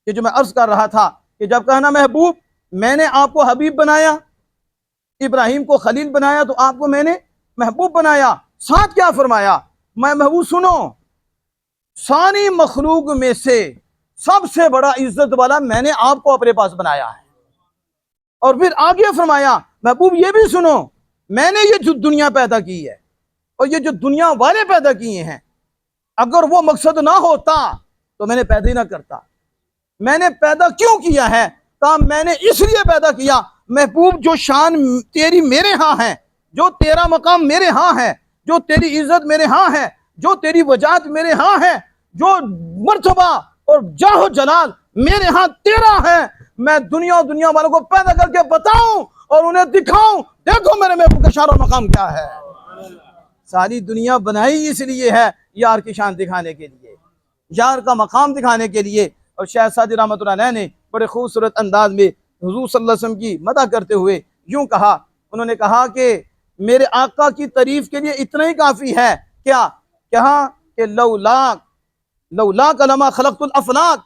کہ جو میں عرض کر رہا تھا کہ جب کہنا محبوب میں نے آپ کو حبیب بنایا، ابراہیم کو خلیل بنایا تو آپ کو میں نے محبوب بنایا، ساتھ کیا فرمایا، میں محبوب سنو ساری مخلوق میں سے سب سے بڑا عزت والا میں نے آپ کو اپنے پاس بنایا ہے، اور پھر آگے فرمایا محبوب یہ بھی سنو میں نے یہ جو دنیا پیدا کی ہے اور یہ جو دنیا والے پیدا کیے ہیں، اگر وہ مقصد نہ ہوتا تو میں نے پیدا ہی نہ کرتا، میں نے پیدا کیوں کیا ہے، کہا میں نے اس لیے پیدا کیا محبوب جو شان تیری میرے ہاں ہے، جو تیرا مقام میرے ہاں ہے، جو تیری عزت میرے ہاں ہے، جو تیری وجاہت میرے ہاں ہے، جو مرتبہ اور جاہ و جلال میرے ہاں تیرا ہے، میں دنیا والوں کو پیدا کر کے بتاؤں اور انہیں دکھاؤں دیکھو میرے محبوب کا شان و مقام کیا ہے۔ ساری دنیا بنائی اس لیے ہے یار کی شان دکھانے کے لیے، یار کا مقام دکھانے کے لیے، اور شیخ سعدی رحمۃ اللہ علیہ نے بڑے خوبصورت انداز میں حضور صلی اللہ علیہ وسلم کی مدح کرتے ہوئے یوں کہا، انہوں نے کہا کہ میرے آقا کی تعریف کے لیے اتنا ہی کافی ہے، کیا کہا کہ لولاک لما خلقت الافلاک،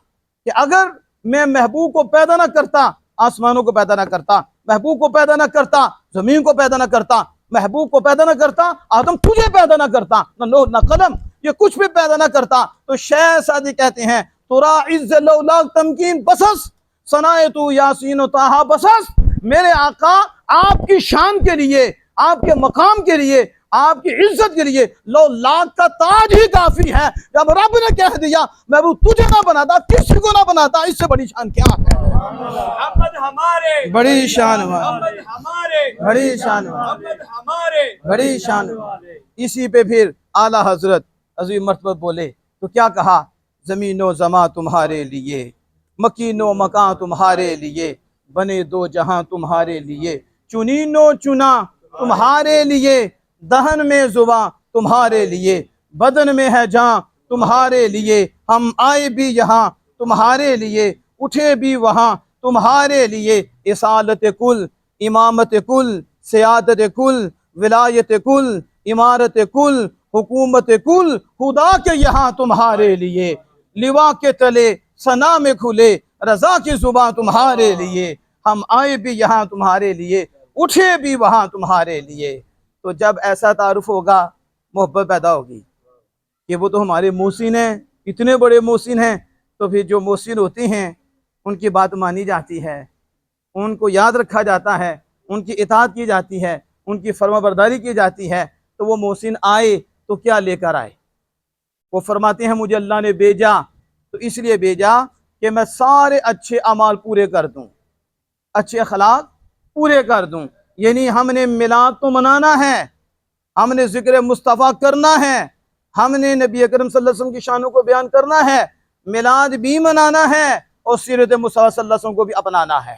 کہ اگر میں محبوب کو پیدا نہ کرتا آسمانوں کو پیدا نہ کرتا، محبوب کو پیدا نہ کرتا زمین کو پیدا نہ کرتا، محبوب کو پیدا نہ کرتا آدم تجھے پیدا نہ کرتا، نہ لوح نہ قلم یہ کچھ بھی پیدا نہ کرتا، تو شیخ سعدی کہتے ہیں ترا عز لولاک تمکین بسس صنائت یاسین و طٰہٰ بسس، میرے آقا آپ کی شان کے لیے، آپ کے مقام کے لیے، آپ کی عزت کے لیے لولاک کا تاج ہی کافی ہے، جب رب نے کہہ دیا محبوب تجھے نہ بناتا کسی کو نہ بناتا، اس سے بڑی شان کیا ہے؟ محمد ہمارے، بڑی شان محمد ہمارے، بڑی شان محمد ہمارے، بڑی شان۔ اسی پہ پھر اعلیٰ حضرت عظیم مرتبہ بولے تو کیا کہا، زمین و زماں تمہارے لیے، مکین و مکان تمہارے لیے، بنے دو جہاں تمہارے لیے، چنین و چنا تمہارے لیے، دہن میں زباں تمہارے لیے، بدن میں ہے جاں تمہارے لیے، ہم آئے بھی یہاں تمہارے لیے، اٹھے بھی وہاں تمہارے لیے، اصالت کل، امامت کل، سیادت کل، ولایت کل، امارت کل، حکومت کل، خدا کے یہاں تمہارے لیے، لوا کے تلے ثنا میں کھلے، رضا کی زباں تمہارے لیے، ہم آئے بھی یہاں تمہارے لیے، اٹھے بھی وہاں تمہارے لیے۔ تو جب ایسا تعارف ہوگا محبت پیدا ہوگی کہ وہ تو ہمارے محسن ہیں، اتنے بڑے محسن ہیں، تو پھر جو محسن ہوتے ہیں ان کی بات مانی جاتی ہے، ان کو یاد رکھا جاتا ہے، ان کی اطاعت کی جاتی ہے، ان کی فرما برداری کی جاتی ہے، تو وہ محسن آئے تو کیا لے کر آئے؟ وہ فرماتے ہیں مجھے اللہ نے بھیجا تو اس لیے بھیجا کہ میں سارے اچھے اعمال پورے کر دوں، اچھے اخلاق پورے کر دوں، یعنی ہم نے میلاد تو منانا ہے، ہم نے ذکر مصطفیٰ کرنا ہے، ہم نے نبی اکرم صلی اللہ علیہ وسلم کی شانوں کو بیان کرنا ہے، میلاد بھی منانا ہے اور سیرت مصطفیٰ صلی اللہ علیہ وسلم کو بھی اپنانا ہے۔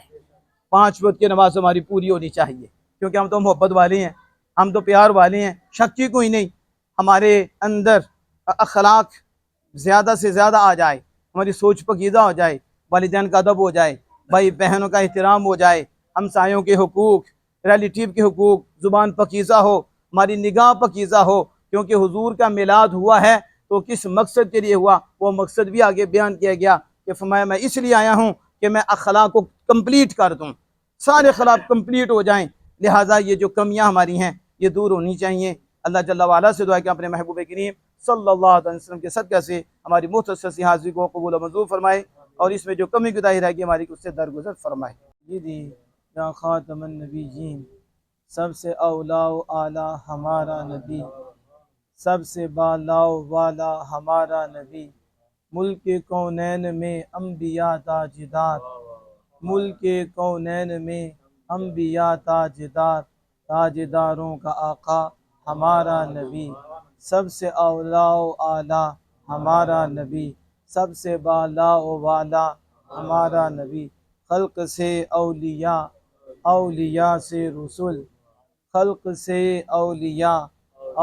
5 وقت کی نماز ہماری پوری ہونی چاہیے، کیونکہ ہم تو محبت والے ہیں، ہم تو پیار والے ہیں، شک کی کوئی نہیں، ہمارے اندر اخلاق زیادہ سے زیادہ آ جائے، ہماری سوچ پکیزہ ہو جائے، والدین کا ادب ہو جائے، بھائی بہنوں کا احترام ہو جائے، ہمسایوں کے حقوق، ریلیٹیو کے حقوق، زبان پکیزہ ہو، ہماری نگاہ پکیزہ ہو، کیونکہ حضور کا میلاد ہوا ہے تو کس مقصد کے لیے ہوا وہ مقصد بھی آگے بیان کیا گیا کہ فرمایا میں اس لیے آیا ہوں کہ میں اخلاق کو کمپلیٹ کر دوں، سارے اخلاق کمپلیٹ ہو جائیں، لہٰذا یہ جو کمیاں ہماری ہیں یہ دور ہونی چاہیے۔ اللہ جل وعلا سے دعا کہ اپنے محبوب کریم صلی اللہ علیہ وسلم کے صدقہ سے ہماری مختصر سی حاضری کو قبول و منظور فرمائے، اور اس میں جو کمی کوتاہی رہ گئی ہماری اس سے درگزر فرمائے۔ یا خاتم النبیین سب سے اولا و اعلیٰ ہمارا نبی، سب سے بالا و والا ہمارا نبی، ملک کونین میں انبیاء تاجدار، ملک کونین میں انبیاء تاجدار، تاجداروں کا آقا ہمارا نبی، سب سے اولا و اعلیٰ ہمارا نبی، سب سے بالا و والا ہمارا نبی، خلق سے اولیاء، اولیاء سے رسول، خلق سے اولیاء،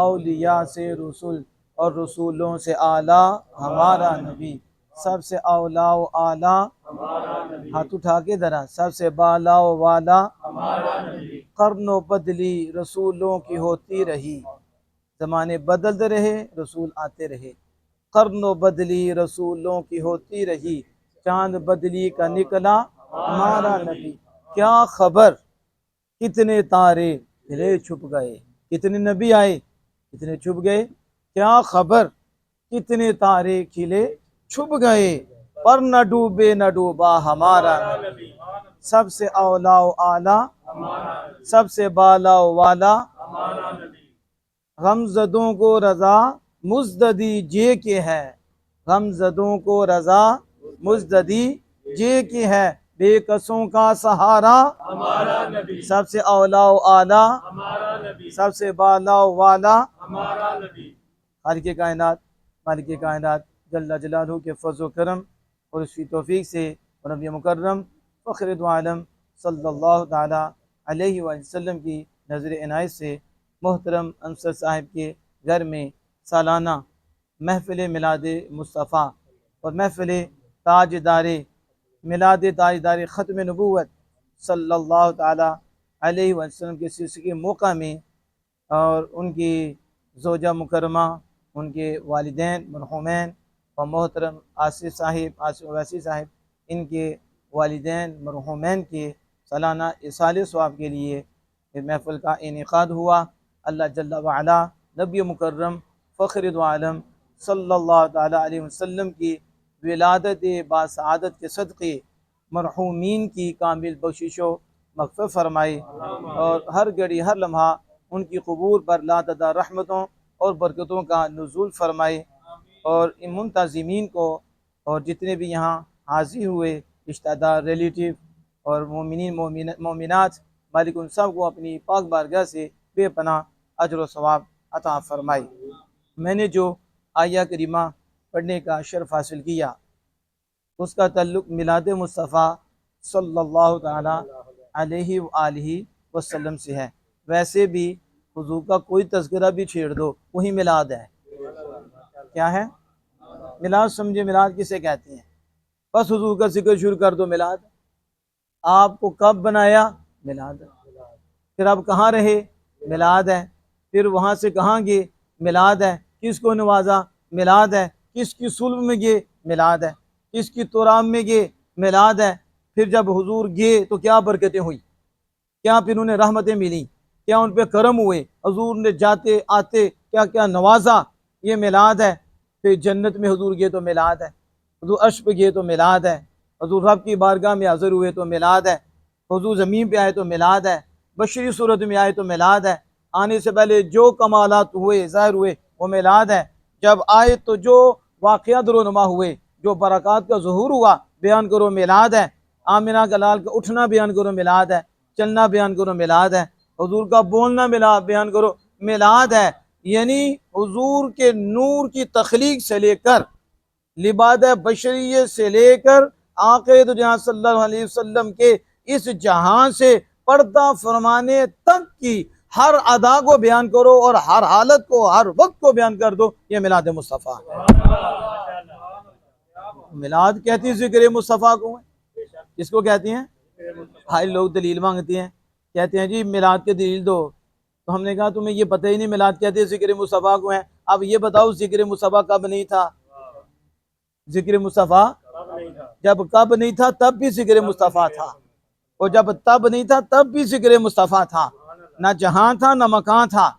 اولیاء سے رسول، اور رسولوں سے اعلیٰ ہمارا نبی، سب سے اولا و اعلیٰ، ہاتھ اٹھا کے ذرا، سب سے بالا و والا، قرن و بدلی رسولوں کی ہوتی رہی، زمانے بدلتے رہے رسول آتے رہے، قرن و بدلی رسولوں کی ہوتی رہی، چاند بدلی کا نکلا ہمارا نبی، کیا خبر کتنے تارے کھلے چھپ گئے، کتنے نبی آئے کتنے چھپ گئے، کیا خبر کتنے تارے کھلے چھپ گئے، پر نہ ڈوبے نہ ڈوبا ہمارا نبی، سب سے اولا و اعلیٰ، سب سے بالا و والا، غمزدوں کو رضا مزددی جے کے ہے، غمزدوں کو رضا مزددی جے کی ہے، بے کسوں کا سہارا ہمارا نبی، سب سے اولا و اعلیٰ، ہمارا نبی، سب سے بالا و والا، ہمارا نبی، خالق کائنات، مالک کائنات جل جلالہ کے فضل و کرم اور اس کی توفیق سے نبی مکرم فخر دو عالم صلی اللہ تعالیٰ علیہ وآلہ وسلم کی نظر عنایت سے محترم انصر صاحب کے گھر میں سالانہ محفل میلاد مصطفیٰ اور محفل تاجدار میلاد تاجدار ختم نبوت صلی اللہ تعالیٰ علیہ وآلہ وسلم کے سلسلے کے موقع میں اور ان کی زوجہ مکرمہ، ان کے والدین مرحومین اور محترم آصف صاحب، آصف اویسی صاحب، ان کے والدین مرحومین کے سالانہ اصال ثواب کے لیے اس محفل کا انعقاد ہوا۔ اللہ جل وعلا نبی مکرم فخر دو عالم صلی اللہ تعالیٰ علیہ وسلم کی ولادت باسعادت کے صدقے مرحومین کی کامل بخشش و مغفرت فرمائے، اور ہر گھڑی ہر لمحہ ان کی قبور پر لاتعداد رحمتوں اور برکتوں کا نزول فرمائے، اور ان منتظمین کو اور جتنے بھی یہاں حاضر ہوئے رشتہ دار، ریلیٹیو اور مومنین مومنات، مالک ان سب کو اپنی پاک بارگاہ سے بے پناہ اجر و ثواب عطا فرمائے۔ میں نے جو آیہ کریمہ پڑھنے کا شرف حاصل کیا اس کا تعلق میلاد مصطفیٰ صلی اللہ تعالیٰ علیہ وآلہ وسلم سے ہے۔ ویسے بھی حضور کا کوئی تذکرہ بھی چھیڑ دو وہی میلاد ہے۔ کیا ہے میلاد؟ سمجھے میلاد کسے کہتے ہیں؟ بس حضور کا ذکر شروع کر دو میلاد۔ آپ کو کب بنایا؟ میلاد ہے۔ پھر آپ کہاں رہے؟ میلاد ہے۔ پھر وہاں سے کہاں گئے؟ میلاد ہے۔ کس کو نوازا؟ میلاد ہے۔ کس کی صلب میں گئے؟ میلاد ہے۔ کس کی ترام میں گئے؟ میلاد ہے۔ پھر جب حضور گئے تو کیا برکتیں ہوئی؟ کیا پھر انہیں رحمتیں ملی؟ کیا ان پہ کرم ہوئے؟ حضور نے جاتے آتے کیا کیا نوازا؟ یہ میلاد ہے۔ پھر جنت میں حضور گئے تو میلاد ہے۔ حضور عرش پہ گئے تو میلاد ہے۔ حضور رب کی بارگاہ میں حاضر ہوئے تو میلاد ہے۔ حضور زمین پہ آئے تو میلاد ہے۔ بشری صورت میں آئے تو میلاد ہے۔ آنے سے پہلے جو کمالات ہوئے ظاہر ہوئے وہ میلاد ہے۔ جب آئے تو جو واقعات رونما ہوئے، جو برکات کا ظہور ہوا، بیان کرو میلاد ہے۔ آمنہ کا لال کا اٹھنا بیان کرو میلاد ہے۔ چلنا بیان کرو میلاد ہے۔ حضور کا بولنا بیان کرو میلاد ہے۔ یعنی حضور کے نور کی تخلیق سے لے کر لباد بشریت سے لے کر آقا دو جہاں صلی اللہ علیہ وسلم کے اس جہاں سے پردہ فرمانے تک کی ہر ادا کو بیان کرو اور ہر حالت کو ہر وقت کو بیان کر دو، یہ میلاد مصطفیٰ ہے۔ میلاد کہتی ہے ذکر مصطفیٰ کو ہے۔ کس کو کہتی ہیں؟ بھائی لوگ دلیل مانگتے ہیں، کہتے ہیں جی میلاد کے دلیل دو، تو ہم نے کہا تمہیں یہ پتہ ہی نہیں میلاد کہتے ہیں ذکر مصطفیٰ کو ہے، اب یہ بتاؤ ذکر مصطفیٰ کب نہیں تھا؟ ذکر مصطفیٰ جب کب نہیں تھا تب بھی ذکر مصطفیٰ تھا، اور جب تب نہیں تھا تب بھی ذکر مصطفیٰ تھا۔ نہ جہاں تھا نہ مکان تھا،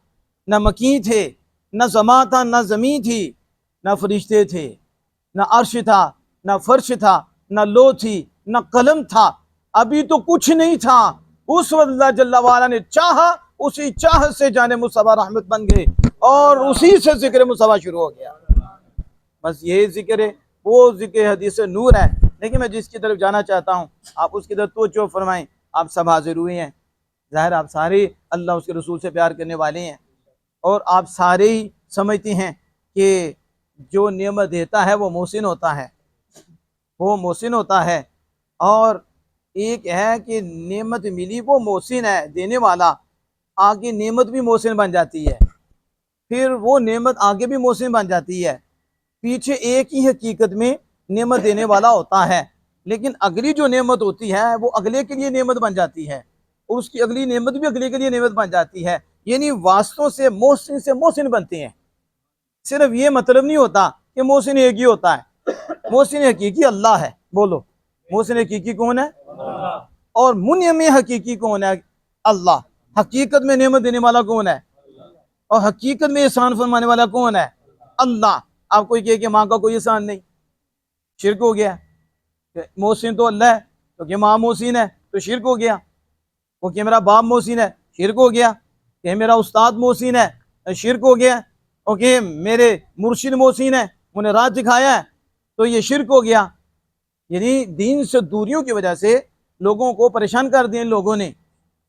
نہ مکین تھے، نہ زمان تھا نہ زمین تھی، نہ فرشتے تھے، نہ عرش تھا، نہ فرش تھا، نہ لو تھی، نہ قلم تھا، ابھی تو کچھ نہیں تھا۔ اس وقت اللہ جل وعلا نے چاہا، اسی چاہت سے جان مصطفیٰ رحمت بن گئے اور اسی سے ذکر مصطفیٰ شروع ہو گیا. بس یہی ذکر ہے، وہ ذکر حدیث نور ہے. لیکن میں جس کی طرف جانا چاہتا ہوں آپ اس کی طرف توجہ فرمائیں. آپ سب حاضر ہوئے ہیں، ظاہر آپ سارے اللہ اس کے رسول سے پیار کرنے والے ہیں، اور آپ سارے ہی سمجھتے ہیں کہ جو نعمت دیتا ہے وہ محسن ہوتا ہے، وہ محسن ہوتا ہے. اور ایک ہے کہ نعمت ملی وہ محسن ہے دینے والا، آگے نعمت بھی محسن بن جاتی ہے، پھر وہ نعمت آگے بھی محسن بن جاتی ہے. پیچھے ایک ہی حقیقت میں نعمت دینے والا ہوتا ہے، لیکن اگلی جو نعمت ہوتی ہے وہ اگلے کے لیے نعمت بن جاتی ہے، اور اس کی اگلی نعمت بھی اگلے کے لیے نعمت بن جاتی ہے. یعنی واسطوں سے محسن بنتے ہیں. صرف یہ مطلب نہیں ہوتا کہ محسن ایک ہی ہوتا ہے. محسن حقیقی اللہ ہے. بولو محسن حقیقی کون ہے؟ اور منعم حقیقی کون ہے؟ اللہ. حقیقت میں نعمت دینے والا کون ہے؟ اور حقیقت میں احسان فرمانے والا کون ہے؟ اللہ. آپ کوئی کہے کہ ماں کا کوئی احسان نہیں، شرک ہو گیا. محسن تو اللہ ہے، تو کہ ماں محسن ہے تو شرک ہو گیا. وہ کہ میرا باپ محسن ہے، شرک ہو گیا. کہ میرا استاد محسن ہے، شرک ہو گیا. اور کہ میرے مرشد محسن ہے، انہیں راہ دکھایا ہے، تو یہ شرک ہو گیا. یعنی دین سے دوریوں کی وجہ سے لوگوں کو پریشان کر دیا لوگوں نے،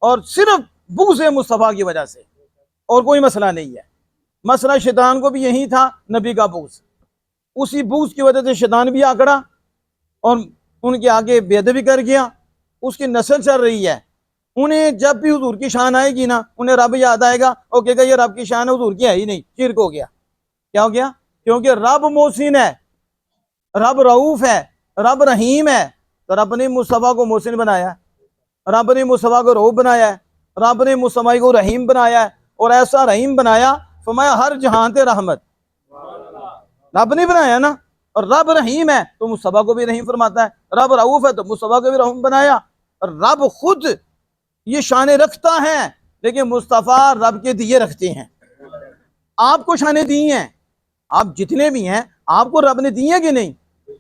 اور صرف بغض مصطفیٰ کی وجہ سے، اور کوئی مسئلہ نہیں ہے. مسئلہ شیطان کو بھی یہی تھا، نبی کا بغض. اسی بغض کی وجہ سے شیطان بھی آکڑا اور ان کے آگے بے ادبی کر گیا. اس کی نسل چل رہی ہے، انہیں جب بھی حضور کی شان آئے گی نا انہیں رب یاد آئے گا، اور کہے گا یہ رب کی شان حضور کی ہے ہی نہیں، شرک ہو گیا. کیا ہو گیا؟ کیونکہ رب محسن ہے، رب رؤوف ہے، رب رحیم ہے. تو رب نے مصطفیٰ کو محسن بنایا ہے، رب نے مصطفیٰ کو رؤوف بنایا ہے، رب نے مصطفیٰ کو رحیم بنایا ہے. اور ایسا رحیم بنایا فرمایا ہر جہاں تے رحمت. رب نے بنایا نا. اور رب رحیم ہے تو مصطفیٰ کو بھی رحیم فرماتا ہے، رب رؤوف ہے تو مصطفیٰ کو بھی رحیم بنایا. اور رب خود یہ شانیں رکھتا ہے، لیکن مصطفیٰ رب کے دیے رکھتے ہیں. آپ کو شانیں دی ہیں، آپ جتنے بھی ہیں آپ کو رب نے دی ہیں کہ نہیں؟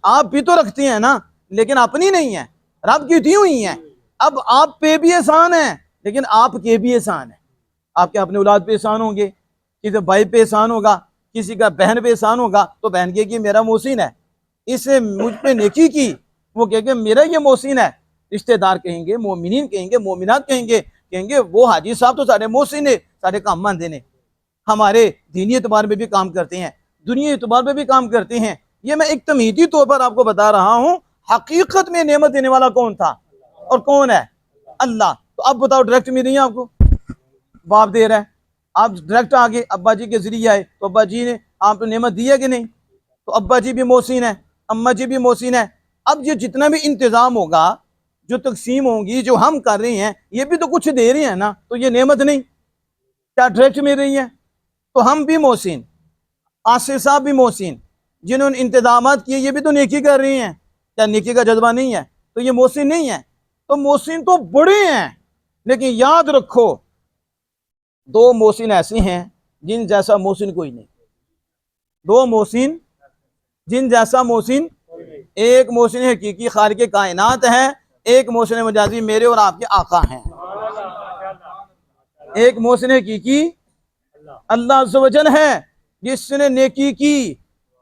آپ بھی تو رکھتے ہیں نا، لیکن اپنی نہیں ہیں، رب کی دی ہوئی ہیں. اب آپ پہ بھی احسان ہے، لیکن آپ کے بھی احسان ہے. آپ کے اپنے اولاد پہ احسان ہوں گے، کسی بھائی پہ احسان ہوگا، کسی کا بہن پہ احسان ہوگا، تو بہن کہے کہ میرا محسن ہے، اس نے مجھ پہ نیکی کی، وہ کہے کہ میرا یہ محسن ہے. رشتہ دار کہیں گے، مومنین کہیں گے، مومنات کہیں گے وہ حاجی صاحب تو سارے محسن ہیں، سارے کام ماندے نے، ہمارے دینی اعتبار میں بھی کام کرتے ہیں، دنیا اعتبار میں بھی کام کرتے ہیں. یہ میں ایک تمہیدی طور پر آپ کو بتا رہا ہوں. حقیقت میں نعمت دینے والا کون تھا اور کون ہے؟ اللہ. تو اب بتاؤ ڈائریکٹ مل رہی ہے آپ کو، باپ دے رہا ہے، آپ ڈائریکٹ آگے ابا جی کے ذریعے آئے تو ابا جی نے آپ کو نعمت دی ہے کہ نہیں؟ تو ابا جی بھی محسن ہے، اماں جی بھی محسن ہے. اب یہ جتنا بھی انتظام ہوگا، جو تقسیم ہوں گی، جو ہم کر رہے ہیں، یہ بھی تو کچھ دے رہے ہیں نا، تو یہ نعمت نہیں کیا ڈائریکٹ مل رہی ہے؟ تو ہم بھی محسن، آصف صاحب بھی محسن، جنہوں نے انتظامات کیے یہ بھی تو نیکی کر رہی ہیں. کیا نیکی کا جذبہ نہیں ہے تو یہ محسن نہیں ہے؟ تو محسن تو بڑے ہیں، لیکن یاد رکھو دو محسن ایسے ہیں جن جیسا محسن کوئی نہیں. دو محسن جن جیسا محسن، ایک محسن حقیقی خالق کائنات ہے، ایک محسن مجازی میرے اور آپ کے آقا ہیں. ایک محسن حقیقی اللہ عز و جل ہے جس نے نیکی کی،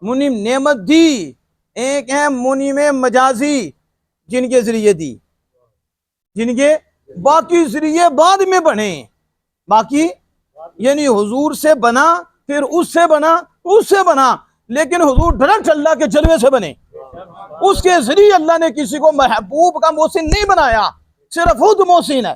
منعم نعمت دی. ایک ہے منعم مجازی جن کے ذریعے دی، جن کے باقی ذریعے بعد میں بنے. باقی یعنی حضور سے بنا، پھر اس سے بنا، اس سے بنا، لیکن حضور ڈائریکٹ اللہ کے جلوے سے بنے. اس کے ذریعے اللہ نے کسی کو محبوب کا محسن نہیں بنایا، صرف خود محسن ہے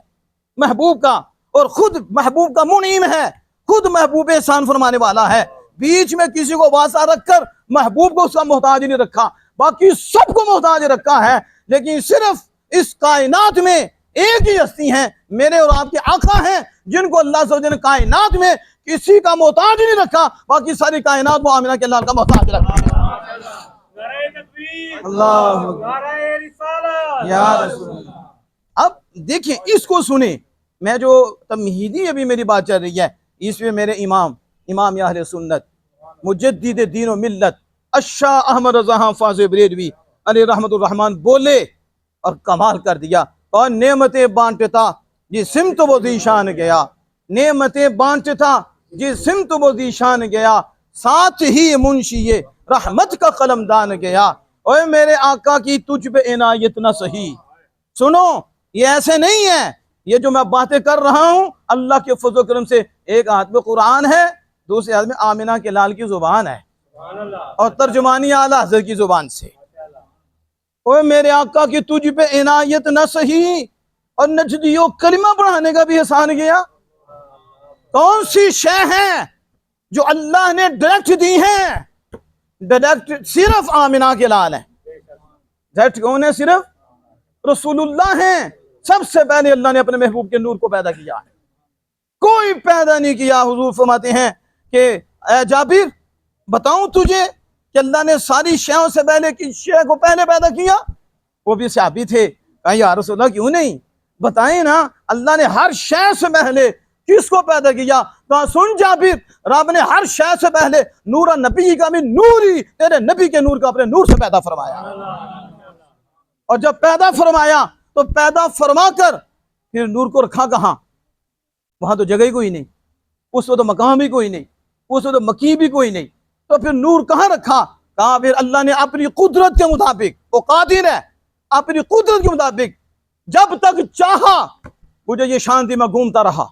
محبوب کا، اور خود محبوب کا منعم ہے، خود محبوب احسان فرمانے والا ہے. بیچ میں کسی کو واسطہ رکھ کر محبوب کو اس کا محتاج نہیں رکھا، باقی سب کو محتاج رکھا ہے. لیکن صرف اس کائنات میں ایک ہی ہستی ہیں، میرے اور آپ کے آقا ہیں، جن کو اللہ سے نے کائنات میں کسی کا محتاج نہیں رکھا، باقی ساری کائنات کو آمنہ کے لال کا محتاج رکھا. اللہ یا رسول اللہ. اب دیکھیں اس کو سنیں. میں جو تمہیدی ابھی میری بات چل رہی ہے، اس میں میرے امام اہل سنت مجدد دین و ملت الشاہ احمد رضا فاضل بریلوی علیہ رحمت الرحمن بولے اور کمال کر دیا. اور نعمتیں بانٹتا جس سمت وہ ذیشان گیا، نعمتیں بانٹتا جس سمت وہ ذیشان گیا، ساتھ ہی منشی رحمت کا قلم دان گیا۔ اوے میرے آقا کی تجھ پہ عنایت نہ سہی۔ سنو، یہ ایسے نہیں ہے، یہ جو میں باتیں کر رہا ہوں اللہ کے فضل و کرم سے، ایک ہاتھ میں قرآن ہے، دوسرے ہاتھ میں آمنہ کے لال کی زبان ہے، اور ترجمانی اعلیٰ حضرت کی زبان سے۔ اوے میرے آقا کی تجھ پہ عنایت نہ سہی، اور نجدیوں کلمہ پڑھانے کا بھی احسان کیا۔ کون سی شے ہیں جو اللہ نے ڈائریکٹ دی ہیں؟ ڈائریکٹ صرف آمنہ کے لال ہیں۔ ڈائریکٹ کون ہے؟ صرف رسول اللہ ہیں۔ سب سے پہلے اللہ نے اپنے محبوب کے نور کو پیدا کیا ہے، کوئی پیدا نہیں کیا۔ حضور فرماتے ہیں کہ اے جابر بتاؤں تجھے کہ اللہ نے ساری شیوں سے پہلے کس شے کو پہلے پیدا کیا؟ وہ بھی صحابی تھے، کہا یا رسول اللہ کیوں نہیں، بتائیں نا، اللہ نے ہر شے سے پہلے کس کو پیدا کیا؟ کہا سن جابر، رب نے ہر شے سے پہلے نور نبی کا بھی نوری، تیرے نبی کے نور کا اپنے نور سے پیدا فرمایا، اور جب پیدا فرمایا تو پیدا فرما کر پھر نور کو رکھا کہاں؟ وہاں تو جگہ ہی کوئی نہیں، اس وقت تو مقام ہی کوئی نہیں، اس وقت تو مکی بھی کوئی نہیں، تو پھر نور کہاں رکھا؟ کہا پھر اللہ نے اپنی قدرت کے مطابق، وہ قادر ہے، اپنی قدرت کے مطابق جب تک چاہا مجھے یہ شانتی میں گھومتا رہا،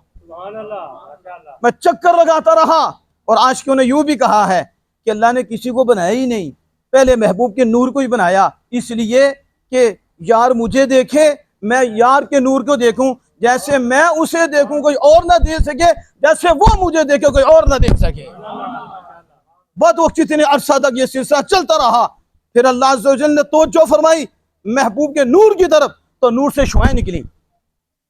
میں چکر لگاتا رہا۔ اور عاشقوں نے یوں بھی کہا ہے کہ اللہ نے کسی کو بنایا ہی نہیں، پہلے محبوب کے نور کو ہی بنایا، اس لیے کہ یار مجھے دیکھے، میں یار کے نور کو دیکھوں، جیسے میں اسے دیکھوں کوئی اور نہ دیکھ سکے، جیسے وہ مجھے دیکھے کوئی اور نہ دیکھ سکے۔ بہت وقت اتنے عرصہ تک یہ سلسلہ چلتا رہا، پھر اللہ عز و جل نے توجہ فرمائی محبوب کے نور کی طرف، تو نور سے شعاعیں نکلی،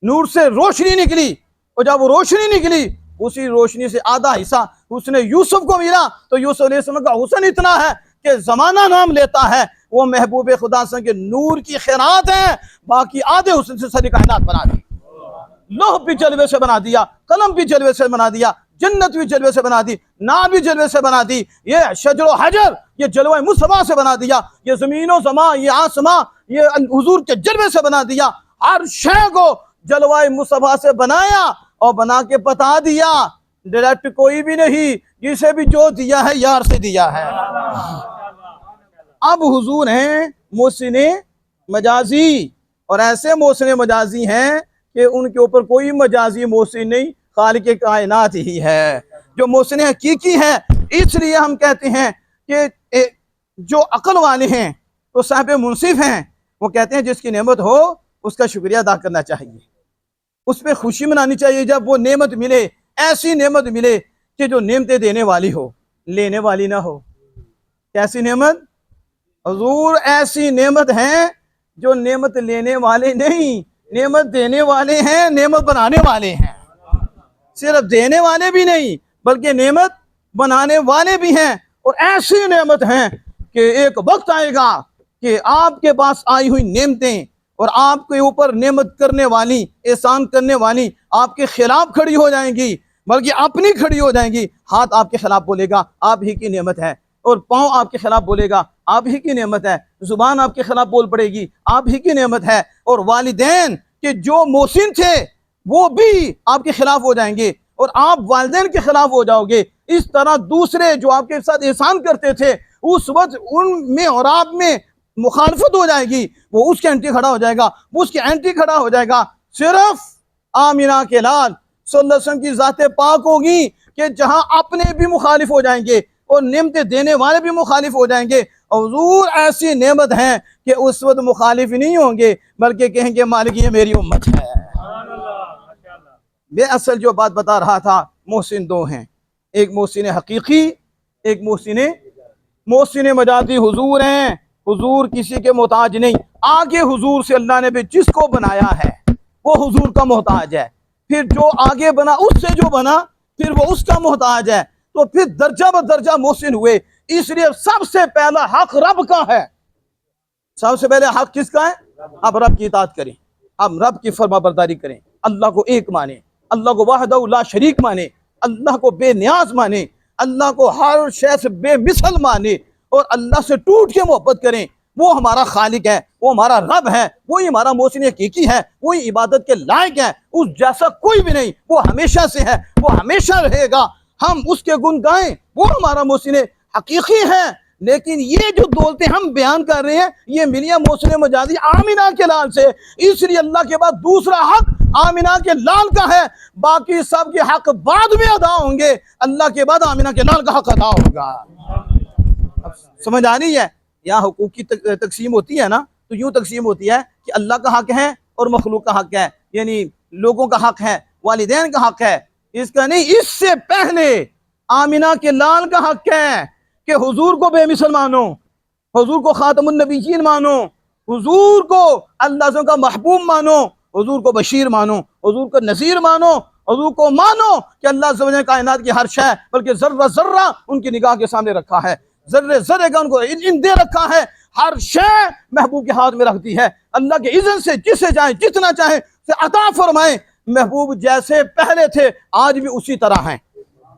نور سے روشنی نکلی، اور جب وہ روشنی نکلی اسی روشنی سے آدھا حصہ اس نے یوسف کو ملا، تو یوسف علیہ السلام کا حسن اتنا ہے کہ زمانہ نام لیتا ہے، وہ محبوب خدا صلی اللہ علیہ وسلم کے نور کی خیرات ہیں، باقی آدھے حسن سے ساری کائنات بنا دی، لوح بھی جلوے سے بنا دیا، قلم بھی جلوے سے بنا دیا، جنت بھی جلوے سے بنا دی، نار بھی جلوے سے بنا دی، یہ شجر و حجر یہ جلوہ مصطفیٰ سے بنا دیا، یہ زمین و زمان، یہ آسمان یہ حضور کے جلوے سے بنا دیا، ہر شے کو جلوہ مصطفیٰ سے بنایا اور بنا کے بتا دیا، ڈائریکٹ کوئی بھی نہیں، جسے بھی جو دیا ہے یار سے دیا ہے۔ اب حضور ہیں محسن مجازی، اور ایسے محسن مجازی ہیں کہ ان کے اوپر کوئی مجازی محسن نہیں، خالق کائنات ہی ہے جو محسن حقیقی ہے۔ اس لیے ہم کہتے ہیں کہ جو عقل والے ہیں تو صاحب منصف ہیں، وہ کہتے ہیں جس کی نعمت ہو اس کا شکریہ ادا کرنا چاہیے، اس پہ خوشی منانی چاہیے جب وہ نعمت ملے، ایسی نعمت ملے کہ جو نعمتیں دینے والی ہو، لینے والی نہ ہو۔ کیسی نعمت؟ حضور ایسی نعمت ہیں جو نعمت لینے والے نہیں، نعمت دینے والے ہیں، نعمت بنانے والے ہیں، صرف دینے والے بھی نہیں بلکہ نعمت بنانے والے بھی ہیں۔ اور ایسی نعمت ہیں کہ ایک وقت آئے گا کہ آپ کے پاس آئی ہوئی نعمتیں اور آپ کے اوپر نعمت کرنے والی، احسان کرنے والی آپ کے خلاف کھڑی ہو جائیں گی، بلکہ اپنی کھڑی ہو جائیں گی۔ ہاتھ آپ کے خلاف بولے گا آپ ہی کی نعمت ہے، اور پاؤں آپ کے خلاف بولے گا آپ ہی کی نعمت ہے، زبان آپ کے خلاف بول پڑے گی آپ ہی کی نعمت ہے، اور والدین کہ جو محسن تھے وہ بھی آپ کے خلاف ہو جائیں گے، اور آپ والدین کے خلاف ہو جاؤ گے۔ اس طرح دوسرے جو آپ کے ساتھ احسان کرتے تھے اس وقت ان میں اور آپ میں مخالفت ہو جائے گی، وہ اس کے اینٹی کھڑا ہو جائے گا، وہ اس کے اینٹی کھڑا ہو جائے گا۔ صرف آمنہ کے لال صلی اللہ علیہ وسلم کی ذات پاک ہوگی کہ جہاں اپنے بھی مخالف ہو جائیں گے اور نعمتیں دینے والے بھی مخالف ہو جائیں گے، حضور ایسی نعمت ہیں کہ اس وقت مخالف نہیں ہوں گے بلکہ کہیں گے مالک یہ میری امت ہے۔ بے اصل جو بات بتا رہا تھا، محسن دو ہیں، ایک محسن حقیقی، ایک محسن مجازی۔ حضور ہیں، حضور کسی کے محتاج نہیں، آگے حضور سے اللہ نے بھی جس کو بنایا ہے وہ حضور کا محتاج ہے، پھر جو آگے بنا اس سے جو بنا پھر وہ اس کا محتاج ہے، تو پھر درجہ بدرجہ محسن ہوئے۔ اس لیے سب سے پہلا حق رب کا ہے، سب سے پہلے حق کس کا ہے؟ اب رب کی اطاعت کریں، اب رب کی فرما برداری کریں، اللہ کو ایک مانیں، اللہ کو وحدہ لا شریک مانے، اللہ کو بے نیاز مانے، اللہ کو ہر شے سے بے مثل مانے، اور اللہ سے ٹوٹ کے محبت کریں۔ وہ ہمارا خالق ہے، وہ ہمارا رب ہے، وہی ہمارا محسن حقیقی ہے، وہی عبادت کے لائق ہے، اس جیسا کوئی بھی نہیں، وہ ہمیشہ سے ہے، وہ ہمیشہ رہے گا، ہم اس کے گن گائیں، وہ ہمارا محسن حقیقی ہے۔ لیکن یہ جو دولتیں ہم بیان کر رہے ہیں یہ میاں محسن مجازی آمینہ کے لال سے، اس لیے اللہ کے بعد دوسرا حق آمینہ کے لال کا ہے، باقی سب کے حق بعد میں ادا ہوں گے، اللہ کے بعد آمینہ کے لال کا حق ادا ہوگا۔ سمجھ آ رہی ہے؟ یہاں حقوق کی تقسیم ہوتی ہے نا، تو یوں تقسیم ہوتی ہے کہ اللہ کا حق ہے اور مخلوق کا حق ہے، یعنی لوگوں کا حق ہے، والدین کا حق ہے، اس کا نہیں، اس سے پہلے آمینہ کے لال کا حق ہے کہ حضور کو بے مثل مانو، حضور کو خاتم النبیین مانو، حضور کو اللہ کا محبوب مانو، حضور کو بشیر مانو، حضور کو نذیر مانو، حضور کو مانو کہ اللہ عز و جل نے کائنات کی ہر شے بلکہ ذرہ ذرہ ان کی نگاہ کے سامنے رکھا ہے، ذرے ذرے کا ان کو علم دے رکھا ہے، ہر شے محبوب کے ہاتھ میں رکھتی ہے، اللہ کے اذن سے جسے چاہیں جتنا چاہیں سے عطا فرمائیں۔ محبوب جیسے پہلے تھے آج بھی اسی طرح ہیں،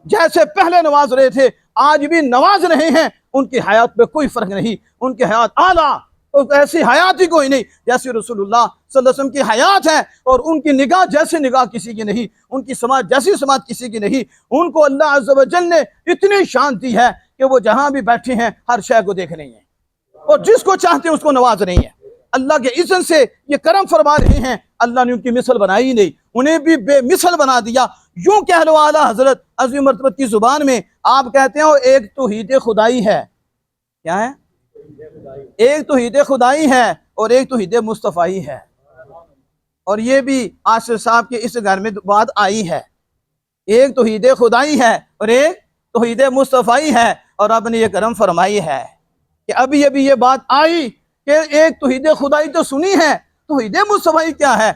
جیسے پہلے نواز رہے تھے آج بھی نواز رہے ہیں، ان کی حیات پہ کوئی فرق نہیں، ان کی حیات اعلیٰ، ایسی حیات ہی کوئی نہیں جیسی رسول اللہ صلی اللہ علیہ وسلم کی حیات ہے، اور ان کی نگاہ جیسی نگاہ کسی کی نہیں، ان کی سماعت جیسی سماعت کسی کی نہیں، ان کو اللہ عز و جل نے اتنی شان دی ہے کہ وہ جہاں بھی بیٹھے ہیں ہر شے کو دیکھ رہے ہیں، اور جس کو چاہتے ہیں اس کو نواز رہی ہیں، اللہ کے اذن سے یہ کرم فرما رہے ہیں، اللہ نے ان کی مثل بنائی نہیں، انہیں بھی بے مثل بنا دیا۔ یوں کہہ لو اعلیٰ حضرت عظیم مرتبت کی زبان میں آپ کہتے ہیں وہ ایک توحید خدائی ہے، کیا ہے؟ ایک توحید خدائی ہے اور ایک توحید مصطفی ہے، اور یہ بھی آصف صاحب کے اس گھر میں بات آئی ہے، ایک توحید خدائی ہے اور ایک توحید مصطفی ہے، اور رب نے یہ کرم فرمائی ہے کہ ابھی یہ بات آئی کہ ایک توحید خدائی تو سنی ہے، توحید مصطفی کیا ہے؟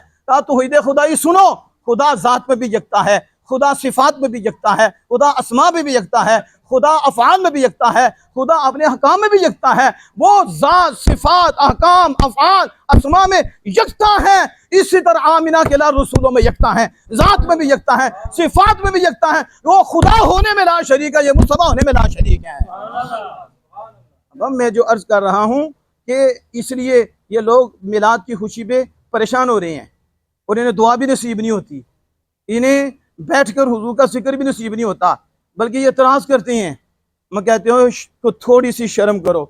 توحید خدائی سنو، خدا ذات میں بھی یکتا ہے، خدا صفات میں بھی یکتا ہے، خدا اسماء میں بھی یکتا ہے، خدا افعال میں بھی یکتا ہے، خدا اپنے احکام میں بھی یکتا ہے، وہ ذات صفات احکام افعال اسماء میں یکتا ہے، اسی طرح آمینہ کے لال رسولوں میں یکتا ہے، ذات میں بھی یکتا ہے، صفات میں بھی یکتا ہے، وہ خدا ہونے میں لا شریک ہے، یہ مصطفیٰ ہونے میں لا شریک ہے۔ اب میں جو عرض کر رہا ہوں کہ اس لیے یہ لوگ میلاد کی خوشی پہ پریشان ہو رہے ہیں، اور انہیں دعا بھی نصیب نہیں ہوتی، انہیں بیٹھ کر حضور کا ذکر بھی نصیب نہیں ہوتا، بلکہ یہ اعتراض کرتے ہیں۔ میں کہتے ہوں تو تھوڑی سی شرم کرو،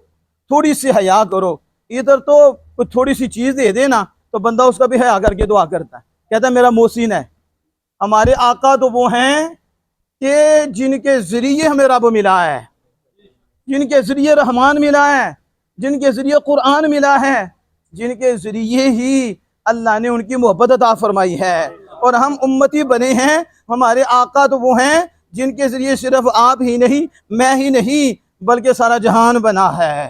تھوڑی سی حیا کرو، ادھر تو تھوڑی سی چیز دے دے نا تو بندہ اس کا بھی حیا کر کے دعا کرتا ہے، کہتا ہے میرا محسن ہے۔ ہمارے آقا تو وہ ہیں کہ جن کے ذریعے ہمیں رب ملا ہے، جن کے ذریعے رحمان ملا ہے، جن کے ذریعے قرآن ملا ہے، جن کے ذریعے ہی اللہ نے ان کی محبت عطا فرمائی ہے، اور ہم امتی بنے ہیں۔ ہمارے آقا تو وہ ہیں جن کے ذریعے صرف آپ ہی نہیں، میں ہی نہیں، بلکہ سارا جہان بنا ہے۔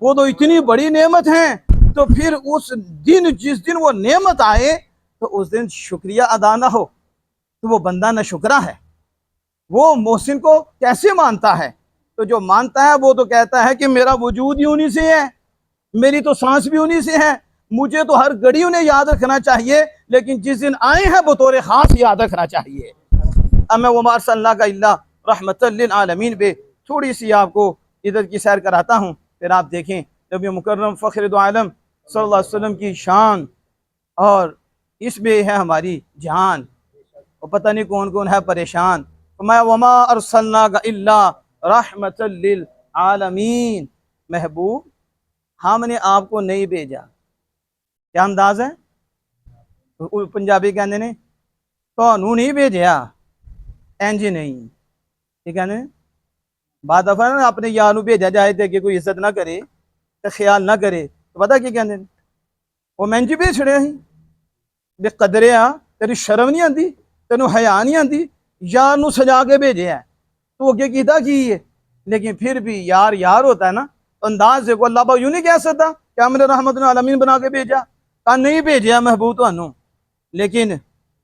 وہ تو اتنی بڑی نعمت ہیں، تو پھر اس دن جس دن وہ نعمت آئے تو اس دن شکریہ ادا نہ ہو تو وہ بندہ نہ شکرا ہے۔ وہ محسن کو کیسے مانتا ہے؟ تو جو مانتا ہے وہ تو کہتا ہے کہ میرا وجود ہی انہی سے ہے، میری تو سانس بھی انہی سے ہے، مجھے تو ہر گھڑی انہیں یاد رکھنا چاہیے، لیکن جس دن آئے ہیں بطور خاص یاد رکھنا چاہیے۔ اب میں وما ارسلناک الا رحمۃ للعالمین پہ تھوڑی سی آپ کو ادھر کی سیر کراتا ہوں، پھر آپ دیکھیں نبی مکرم فخر دو عالم صلی اللہ علیہ وسلم کی شان، اور اس میں ہے ہماری جان، اور پتہ نہیں کون کون ہے پریشان۔ وما ارسلناک الا رحمۃ للعالمین، محبوب ہم نے آپ کو نہیں بھیجا، کیا انداز ہے؟ پنجابی کہنے نے تو نہیں بھیجیا، اینج نہیں، یہ کہنے بعد دفعہ نا اپنے یار نو بھیجا جائے تے کہ کوئی عزت نہ کرے تے خیال نہ کرے تو پتہ کی کہنے وہ مینج بھیج چھڑے ہی بے قدرے آ، تیری شرم نہیں آندی، تینوں حیا نہیں آندی، یار نو سجا کے بھیجے ہے تو اگے کیتا کی ہے، لیکن پھر بھی یار یار ہوتا ہے نا، انداز سے کو اللہ با یوں نہیں کہہ سکتا کہ ہم نے رحمت العالمین بنا کے بھیجا، کہا نہیں بھیجیا محبوب تانوں، لیکن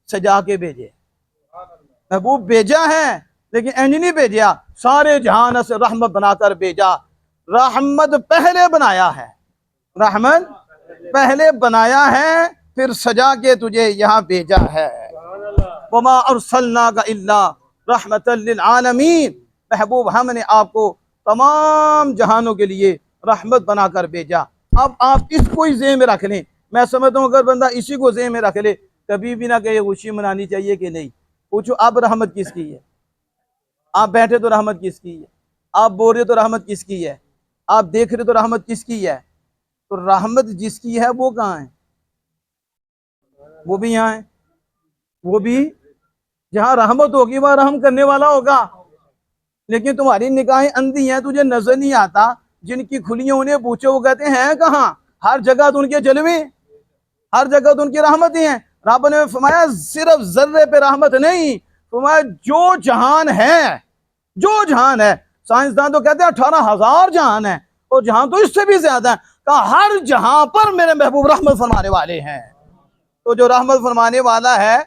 سجا کے بھیجے، محبوب بھیجا ہے لیکن اینج نہیں بھیجیا، سارے جہان سے رحمت بنا کر بھیجا۔ رحمت پہلے بنایا ہے، رحمت پہلے بنایا ہے، پھر سجا کے تجھے یہاں بھیجا ہے۔ وما ارسلناک الا رحمت للعالمین، محبوب ہم نے آپ کو تمام جہانوں کے لیے رحمت بنا کر بھیجا۔ اب آپ اس کو ہی ذہن میں رکھ لیں. میں سمجھتا ہوں اگر بندہ اسی کو ذہن میں رکھ لے کبھی بھی نہ کہے خوشی منانی چاہیے کہ نہیں. پوچھو اب رحمت کس کی ہے؟ آپ بیٹھے تو رحمت کس کی ہے؟ آپ بول رہے تو رحمت کس کی ہے؟ آپ دیکھ رہے تو رحمت کس کی ہے؟ تو رحمت جس کی ہے وہ کہاں ہے؟ وہ بھی یہاں ہے. وہ بھی جہاں رحمت ہوگی وہاں رحم کرنے والا ہوگا. لیکن تمہاری نگاہیں اندھی ہیں, تجھے نظر نہیں آتا. جن کی کھلیاں انہیں پوچھو وہ کہتے ہیں کہاں. ہر جگہ تو ان کے جلوے, ہر جگہ تو ان کی رحمتیں ہیں. رب نے فرمایا صرف ذرے پہ رحمت نہیں, فرمایا جو جہان ہے, جو جہان ہے. سائنسدان تو کہتے ہیں 18,000 جہان ہے, اور جہان تو اس سے بھی زیادہ ہے. کہا ہر جہاں پر میرے محبوب رحمت فرمانے والے ہیں. تو جو رحمت فرمانے والا ہے,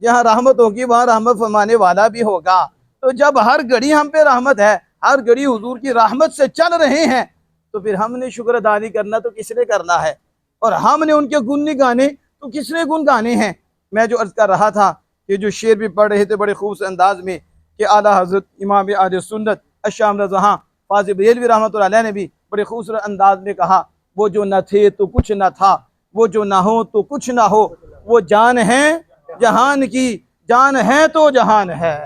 جہاں رحمت ہوگی وہاں رحمت فرمانے والا بھی ہوگا. تو جب ہر گھڑی ہم پہ رحمت ہے, ہر گھڑی حضور کی رحمت سے چل رہے ہیں, تو پھر ہم نے شکر ادا نہیں کرنا تو کس نے کرنا ہے؟ اور ہم نے ان کے گن نہیں گانے تو کس نے گن گانے ہیں؟ میں جو عرض کر رہا تھا کہ جو شعر بھی پڑھ رہے تھے بڑے خوبصورت انداز میں, کہ اعلیٰ حضرت امام اہل سنت الشام رضا فاضل بریلوی رحمۃ اللہ علیہ نے بھی بڑے خوبصورت انداز میں کہا, وہ جو نہ تھے تو کچھ نہ تھا, وہ جو نہ ہو تو کچھ نہ ہو, وہ جان ہے جہان کی, جان ہے تو جہان ہے.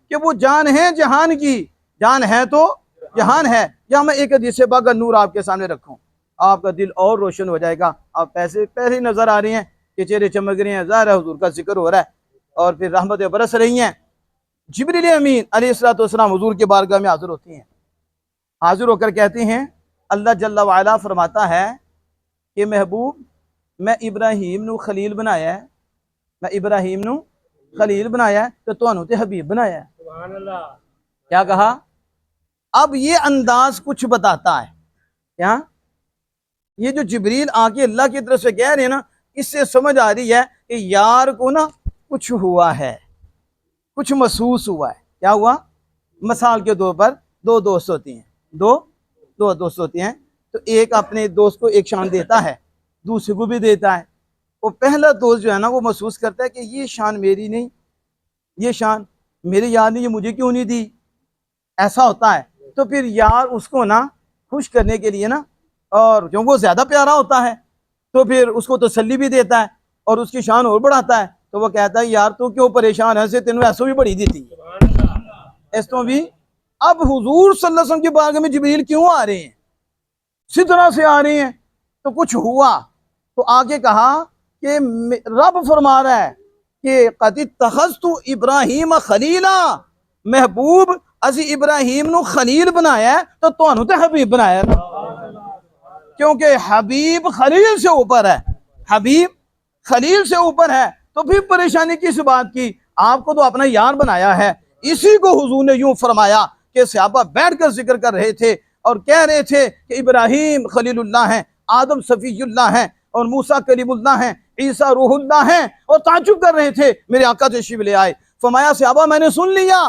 کہ وہ جان ہے جہان کی, جان ہے تو جہان ہے. یا میں ایک حدیث پاک کا نور آپ کے سامنے رکھوں, آپ کا دل اور روشن ہو جائے گا. آپ پہلے نظر آ رہی ہیں کہ چہرے چمک رہے ہیں, ظاہر ہے حضور کا ذکر ہو رہا ہے اور پھر رحمتیں برس رہی ہیں. جبریل امین علیہ الصلوۃ والسلام حضور کے بارگاہ میں حاضر ہوتی ہیں. حاضر ہو کر کہتے ہیں, اللہ جل وعلا فرماتا ہے کہ محبوب میں ابراہیم نو خلیل بنایا ہے, میں ابراہیم نو خلیل بنایا ہے تو تانوں تے حبیب بنایا ہے. سبحان اللہ. کیا کہا؟ اب یہ انداز کچھ بتاتا ہے. کیا یہ جو جبریل آ کے اللہ کی طرف سے کہہ رہے ہیں نا, اس سے سمجھ آ رہی ہے کہ یار کو نا کچھ ہوا ہے, کچھ محسوس ہوا ہے. کیا ہوا؟ مثال کے طور پر دو دوست ہوتے ہیں, دو دوست ہوتے ہیں, تو ایک اپنے دوست کو ایک شان دیتا ہے, دوسرے کو بھی دیتا ہے. وہ پہلا دوست جو ہے نا وہ محسوس کرتا ہے کہ یہ شان میری نہیں, یہ شان میری یار نہیں, یہ مجھے کیوں نہیں دی, ایسا ہوتا ہے. تو پھر یار اس کو نا خوش کرنے کے لیے نا, اور جو وہ زیادہ پیارا ہوتا ہے تو پھر اس کو تسلی بھی دیتا ہے اور اس کی شان اور بڑھاتا ہے. تو وہ کہتا ہے یار تو کیوں پریشان ہے, سے تینوں ایسو بھی بڑی دیتی اس تو بھی. اب حضور صلی اللہ علیہ وسلم کی بارگاہ میں جبریل کیوں آ رہے ہیں؟ سدرا سے آ رہے ہیں. تو کچھ ہوا تو آگے کہا کہ رب فرما رہا ہے کہ قد اتخذت ابراہیم خلیلا, محبوب اسی ابراہیم نو خلیل بنایا ہے تو تانوں تے حبیب بنایا ہے. کیونکہ حبیب خلیل سے اوپر ہے, حبیب خلیل سے اوپر ہے. تو پھر پریشانی کس بات کی؟ آپ کو تو اپنا یار بنایا ہے. اسی کو حضور نے یوں فرمایا کہ صحابہ بیٹھ کر ذکر کر رہے تھے اور کہہ رہے تھے کہ ابراہیم خلیل اللہ ہیں, آدم صفی اللہ ہیں, اور موسیٰ کلیم اللہ ہیں, عیسیٰ روح اللہ ہیں, اور تعجب کر رہے تھے. میرے آقا تشریف لے آئے, فرمایا صحابہ میں نے سن لیا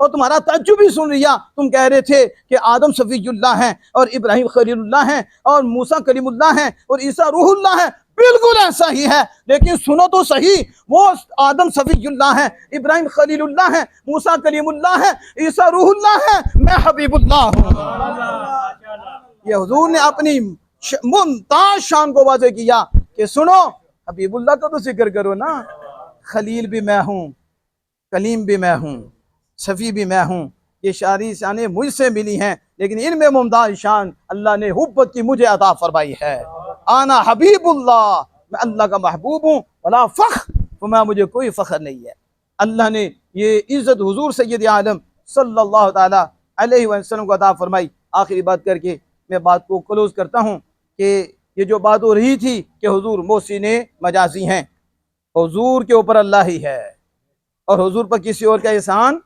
اور تمہارا تعجب بھی سن لیا. تم کہہ رہے تھے کہ آدم صفی اللہ ہیں اور ابراہیم خلیل اللہ ہیں اور موسیٰ کلیم اللہ ہیں اور عیسیٰ روح اللہ ہیں. بالکل ایسا ہی ہے, لیکن سنو تو صحیح, وہ آدم صفی اللہ ہیں, ابراہیم خلیل اللہ ہیں, موسیٰ کلیم اللہ ہیں, عیسیٰ روح اللہ ہیں, میں حبیب اللہ ہوں. یہ حضور نے اپنی ممتاز شان کو واضح کیا کہ سنو حبیب اللہ کا تو ذکر کرو نا, خلیل بھی میں ہوں, کلیم بھی میں ہوں, صفی بھی میں ہوں. یہ شاری شانیں مجھ سے ملی ہیں, لیکن ان میں ممتاز شان اللہ نے حبت کی مجھے عطا فرمائی ہے. آنا حبیب اللہ, میں اللہ کا محبوب ہوں, ولا فخر, تو میں مجھے کوئی فخر نہیں ہے. اللہ نے یہ عزت حضور سید عالم صلی اللہ تعالی علیہ وسلم کو عطا فرمائی. آخری بات کر کے میں بات کو کلوز کرتا ہوں کہ یہ جو بات ہو رہی تھی کہ حضور محسن مجازی ہیں, حضور کے اوپر اللہ ہی ہے اور حضور پر کسی اور کا احسان,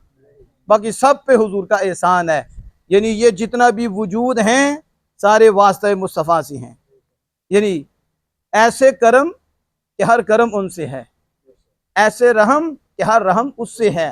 باقی سب پہ حضور کا احسان ہے. یعنی یہ جتنا بھی وجود ہیں سارے واسطہ مصطفیٰ سے ہیں. یعنی ایسے کرم کہ ہر کرم ان سے ہے, ایسے رحم کہ ہر رحم اس سے ہے,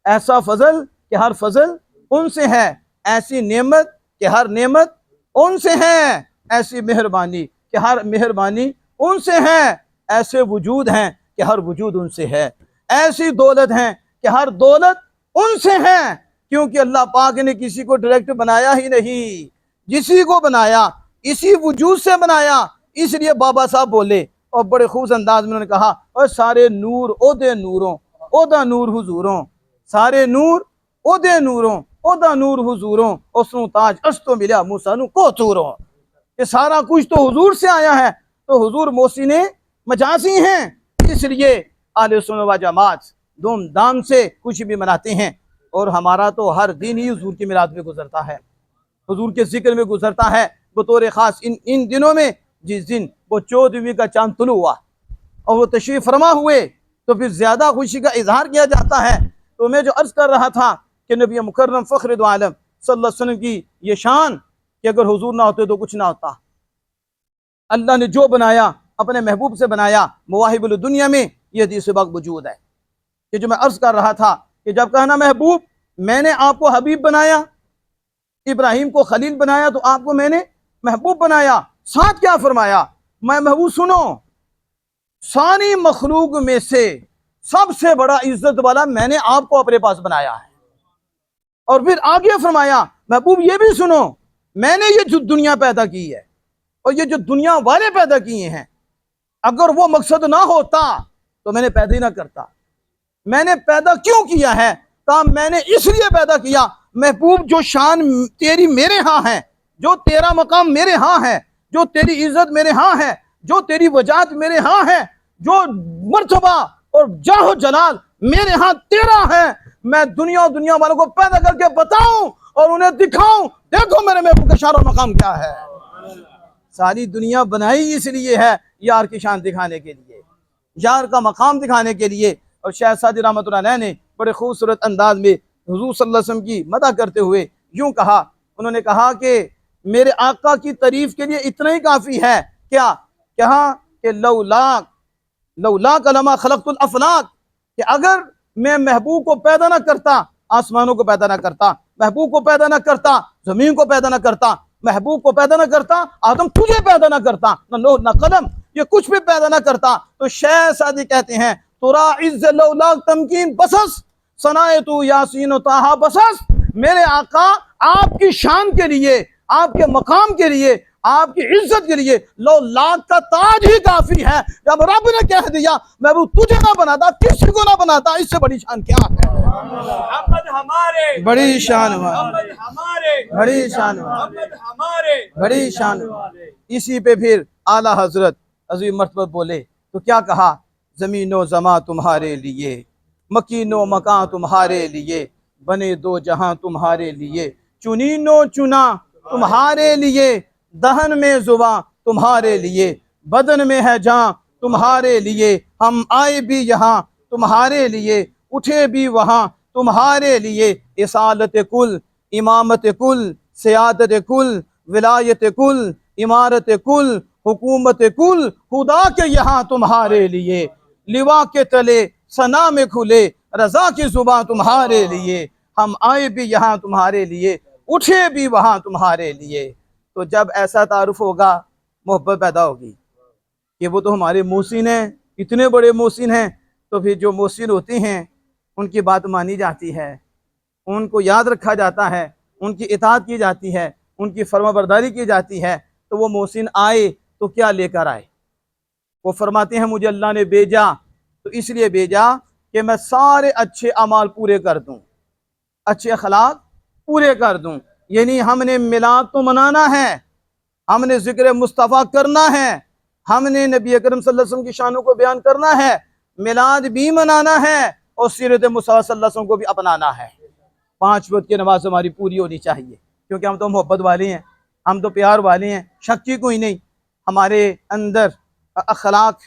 ایسا فضل کہ ہر فضل ان سے ہے, ایسی نعمت کہ ہر نعمت ان سے ہے, ایسی مہربانی کہ ہر مہربانی ان سے ہے, ایسے وجود ہیں کہ ہر وجود ان سے ہے, ایسی دولت ہیں کہ ہر دولت ان سے ہے. کیونکہ اللہ پاک نے کسی کو ڈائریکٹ بنایا ہی نہیں, جسی کو بنایا اسی وجود سے بنایا۔ اس لیے بابا صاحب بولے اور بڑے خوب انداز میں انہوں نے کہا، اور سارے نور عہدے نوروں، عہدہ نور حضوروں، سارے نور عہدے نوروں، عہدہ نور حضوروں، اسنو تاج اشتو ملیا موسانو کو توروں۔ یہ سارا کچھ تو حضور سے آیا ہے، تو حضور محسن مجازی ہیں۔ اس لیے اہل سنت و جماعت دھوم دھام سے کچھ بھی مناتے ہیں، اور ہمارا تو ہر دن ہی حضور کی میلاد میں گزرتا ہے، حضور کے ذکر میں گزرتا ہے، بطور خاص ان دنوں میں جس دن وہ 14ویں کا چاند طلوع ہوا اور وہ تشریف فرما ہوئے، تو پھر زیادہ خوشی کا اظہار کیا جاتا ہے۔ تو میں جو عرض کر رہا تھا کہ نبی مکرم فخر دو عالم صلی اللہ علیہ وسلم کی یہ شان کہ اگر حضور نہ ہوتے تو کچھ نہ ہوتا۔ اللہ نے جو بنایا اپنے محبوب سے بنایا۔ مواہب الدنیا میں یہ حدیث پاک موجود ہے کہ جو میں عرض کر رہا تھا کہ جب کہنا محبوب میں نے آپ کو حبیب بنایا، ابراہیم کو خلیل بنایا، تو آپ کو میں نے محبوب بنایا، ساتھ کیا فرمایا؟ میں محبوب سنو، ساری مخلوق میں سے سب سے بڑا عزت والا میں نے آپ کو اپنے پاس بنایا ہے۔ اور پھر آگے فرمایا محبوب یہ بھی سنو، میں نے یہ جو دنیا پیدا کی ہے اور یہ جو دنیا والے پیدا کیے ہیں، اگر وہ مقصد نہ ہوتا تو میں نے پیدا ہی نہ کرتا۔ میں نے پیدا کیوں کیا ہے؟ کہا میں نے اس لیے پیدا کیا محبوب جو شان تیری میرے ہاں ہے، جو تیرا مقام میرے ہاں ہے، جو تیری عزت میرے ہاں ہے، جو تیری وجاہت میرے ہاں ہے، جو مرتبہ اور جاہ و جلال میرے ہاں تیرا ہے، میں دنیا و دنیا والوں کو پیدا کر کے بتاؤں اور انہیں دکھاؤں دیکھو میرے محبوب کا شان و مقام کیا ہے۔ ساری دنیا بنائی اس لیے ہے یار کی شان دکھانے کے لیے، یار کا مقام دکھانے کے لیے۔ اور شاہد سعدی رحمۃ اللہ علیہ نے بڑے خوبصورت انداز میں حضور صلی اللہ علیہ وسلم کی مدح کرتے ہوئے یوں کہا، انہوں نے کہا کہ میرے آقا کی تعریف کے لیے اتنا ہی کافی ہے، کیا کہا کہ لولاک لما خلقت الافلاک، کہ اگر میں محبوب کو پیدا نہ کرتا آسمانوں کو پیدا نہ کرتا، محبوب کو پیدا نہ کرتا زمین کو پیدا نہ کرتا، محبوب کو پیدا نہ کرتا آدم تجھے پیدا نہ کرتا، نہ لوح نہ قلم یہ کچھ بھی پیدا نہ کرتا۔ تو شیخ سعدی کہتے ہیں ترا عز لولاک تمکین بسس ثنائے تو یاسین و طٰہٰ بسس، میرے آقا آپ کی شان کے لیے، آپ کے مقام کے لیے، آپ کی عزت کے لیے لولاک کا تاج ہی کافی ہے۔ جب رب نے کہہ دیا محبوب تجھے نہ بناتا کسی کو نہ بناتا، اس سے بڑی شان کیا ہے؟ محمد ہمارے، بڑی شان ہوا، محمد ہمارے، بڑی شان ہوا، محمد ہمارے، بڑی شان ہوا۔ اسی پہ پھر اعلیٰ حضرت عظیم مرتبہ بولے تو کیا کہا؟ زمین و زماں تمہارے لیے، مکین و مکان تمہارے لیے، بنے دو جہاں تمہارے لیے، چنین و چنا تمہارے لیے، دہن میں زباں تمہارے لیے، بدن میں ہے جاں تمہارے لیے، ہم آئے بھی یہاں تمہارے لیے، اٹھے بھی وہاں تمہارے لیے، اصالت کل، امامت کل، سیادت کل، ولایت کل، امارت کل، حکومت کل، خدا کے یہاں تمہارے لیے، لوا کے تلے ثنا میں کھلے، رضا کی زباں تمہارے لیے، ہم آئے بھی یہاں تمہارے لیے، اٹھے بھی وہاں تمہارے لیے۔ تو جب ایسا تعارف ہوگا محبت پیدا ہوگی کہ وہ تو ہمارے محسن ہیں، اتنے بڑے محسن ہیں، تو پھر جو محسن ہوتے ہیں ان کی بات مانی جاتی ہے، ان کو یاد رکھا جاتا ہے، ان کی اطاعت کی جاتی ہے، ان کی فرما برداری کی جاتی ہے۔ تو وہ محسن آئے تو کیا لے کر آئے؟ وہ فرماتے ہیں مجھے اللہ نے بھیجا تو اس لیے بھیجا کہ میں سارے اچھے اعمال پورے کر دوں، اچھے اخلاق پورے کر دوں۔ یعنی ہم نے میلاد تو منانا ہے، ہم نے ذکر مصطفیٰ کرنا ہے، ہم نے نبی اکرم صلی اللہ علیہ وسلم کی شانوں کو بیان کرنا ہے، میلاد بھی منانا ہے اور سیرت مصطفیٰ صلی اللہ علیہ وسلم کو بھی اپنانا ہے۔ 5 وقت کی نماز ہماری پوری ہونی چاہیے، کیونکہ ہم تو محبت والے ہیں، ہم تو پیار والے ہیں، شک کی کوئی نہیں۔ ہمارے اندر اخلاق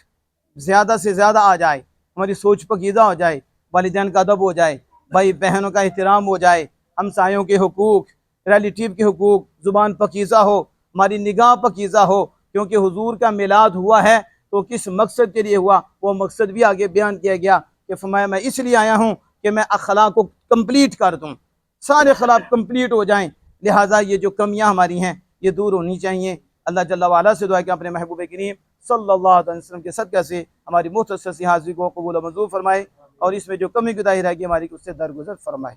زیادہ سے زیادہ آ جائے، ہماری سوچ پکیزہ ہو جائے، والدین کا ادب ہو جائے، بھائی بہنوں کا احترام ہو جائے، ہمسایوں کے حقوق، ریلیٹیو کے حقوق، زبان پکیزہ ہو، ہماری نگاہ پکیزہ ہو، کیونکہ حضور کا میلاد ہوا ہے تو کس مقصد کے لیے ہوا وہ مقصد بھی آگے بیان کیا گیا کہ فرمایا میں اس لیے آیا ہوں کہ میں اخلاق کو کمپلیٹ کر دوں، سارے اخلاق کمپلیٹ ہو جائیں، لہٰذا یہ جو کمیاں ہماری ہیں یہ دور ہونی چاہیے۔ اللہ جل وعلا سے دعا ہے کہ اپنے محبوب کریم صلی اللہ علیہ وسلم کے صدقہ سے ہماری مختصر سی حاضری کو قبول و منظور فرمائے، اور اس میں جو کمی کوتاہی رہ گئی ہماری اس سے درگزر فرمائے۔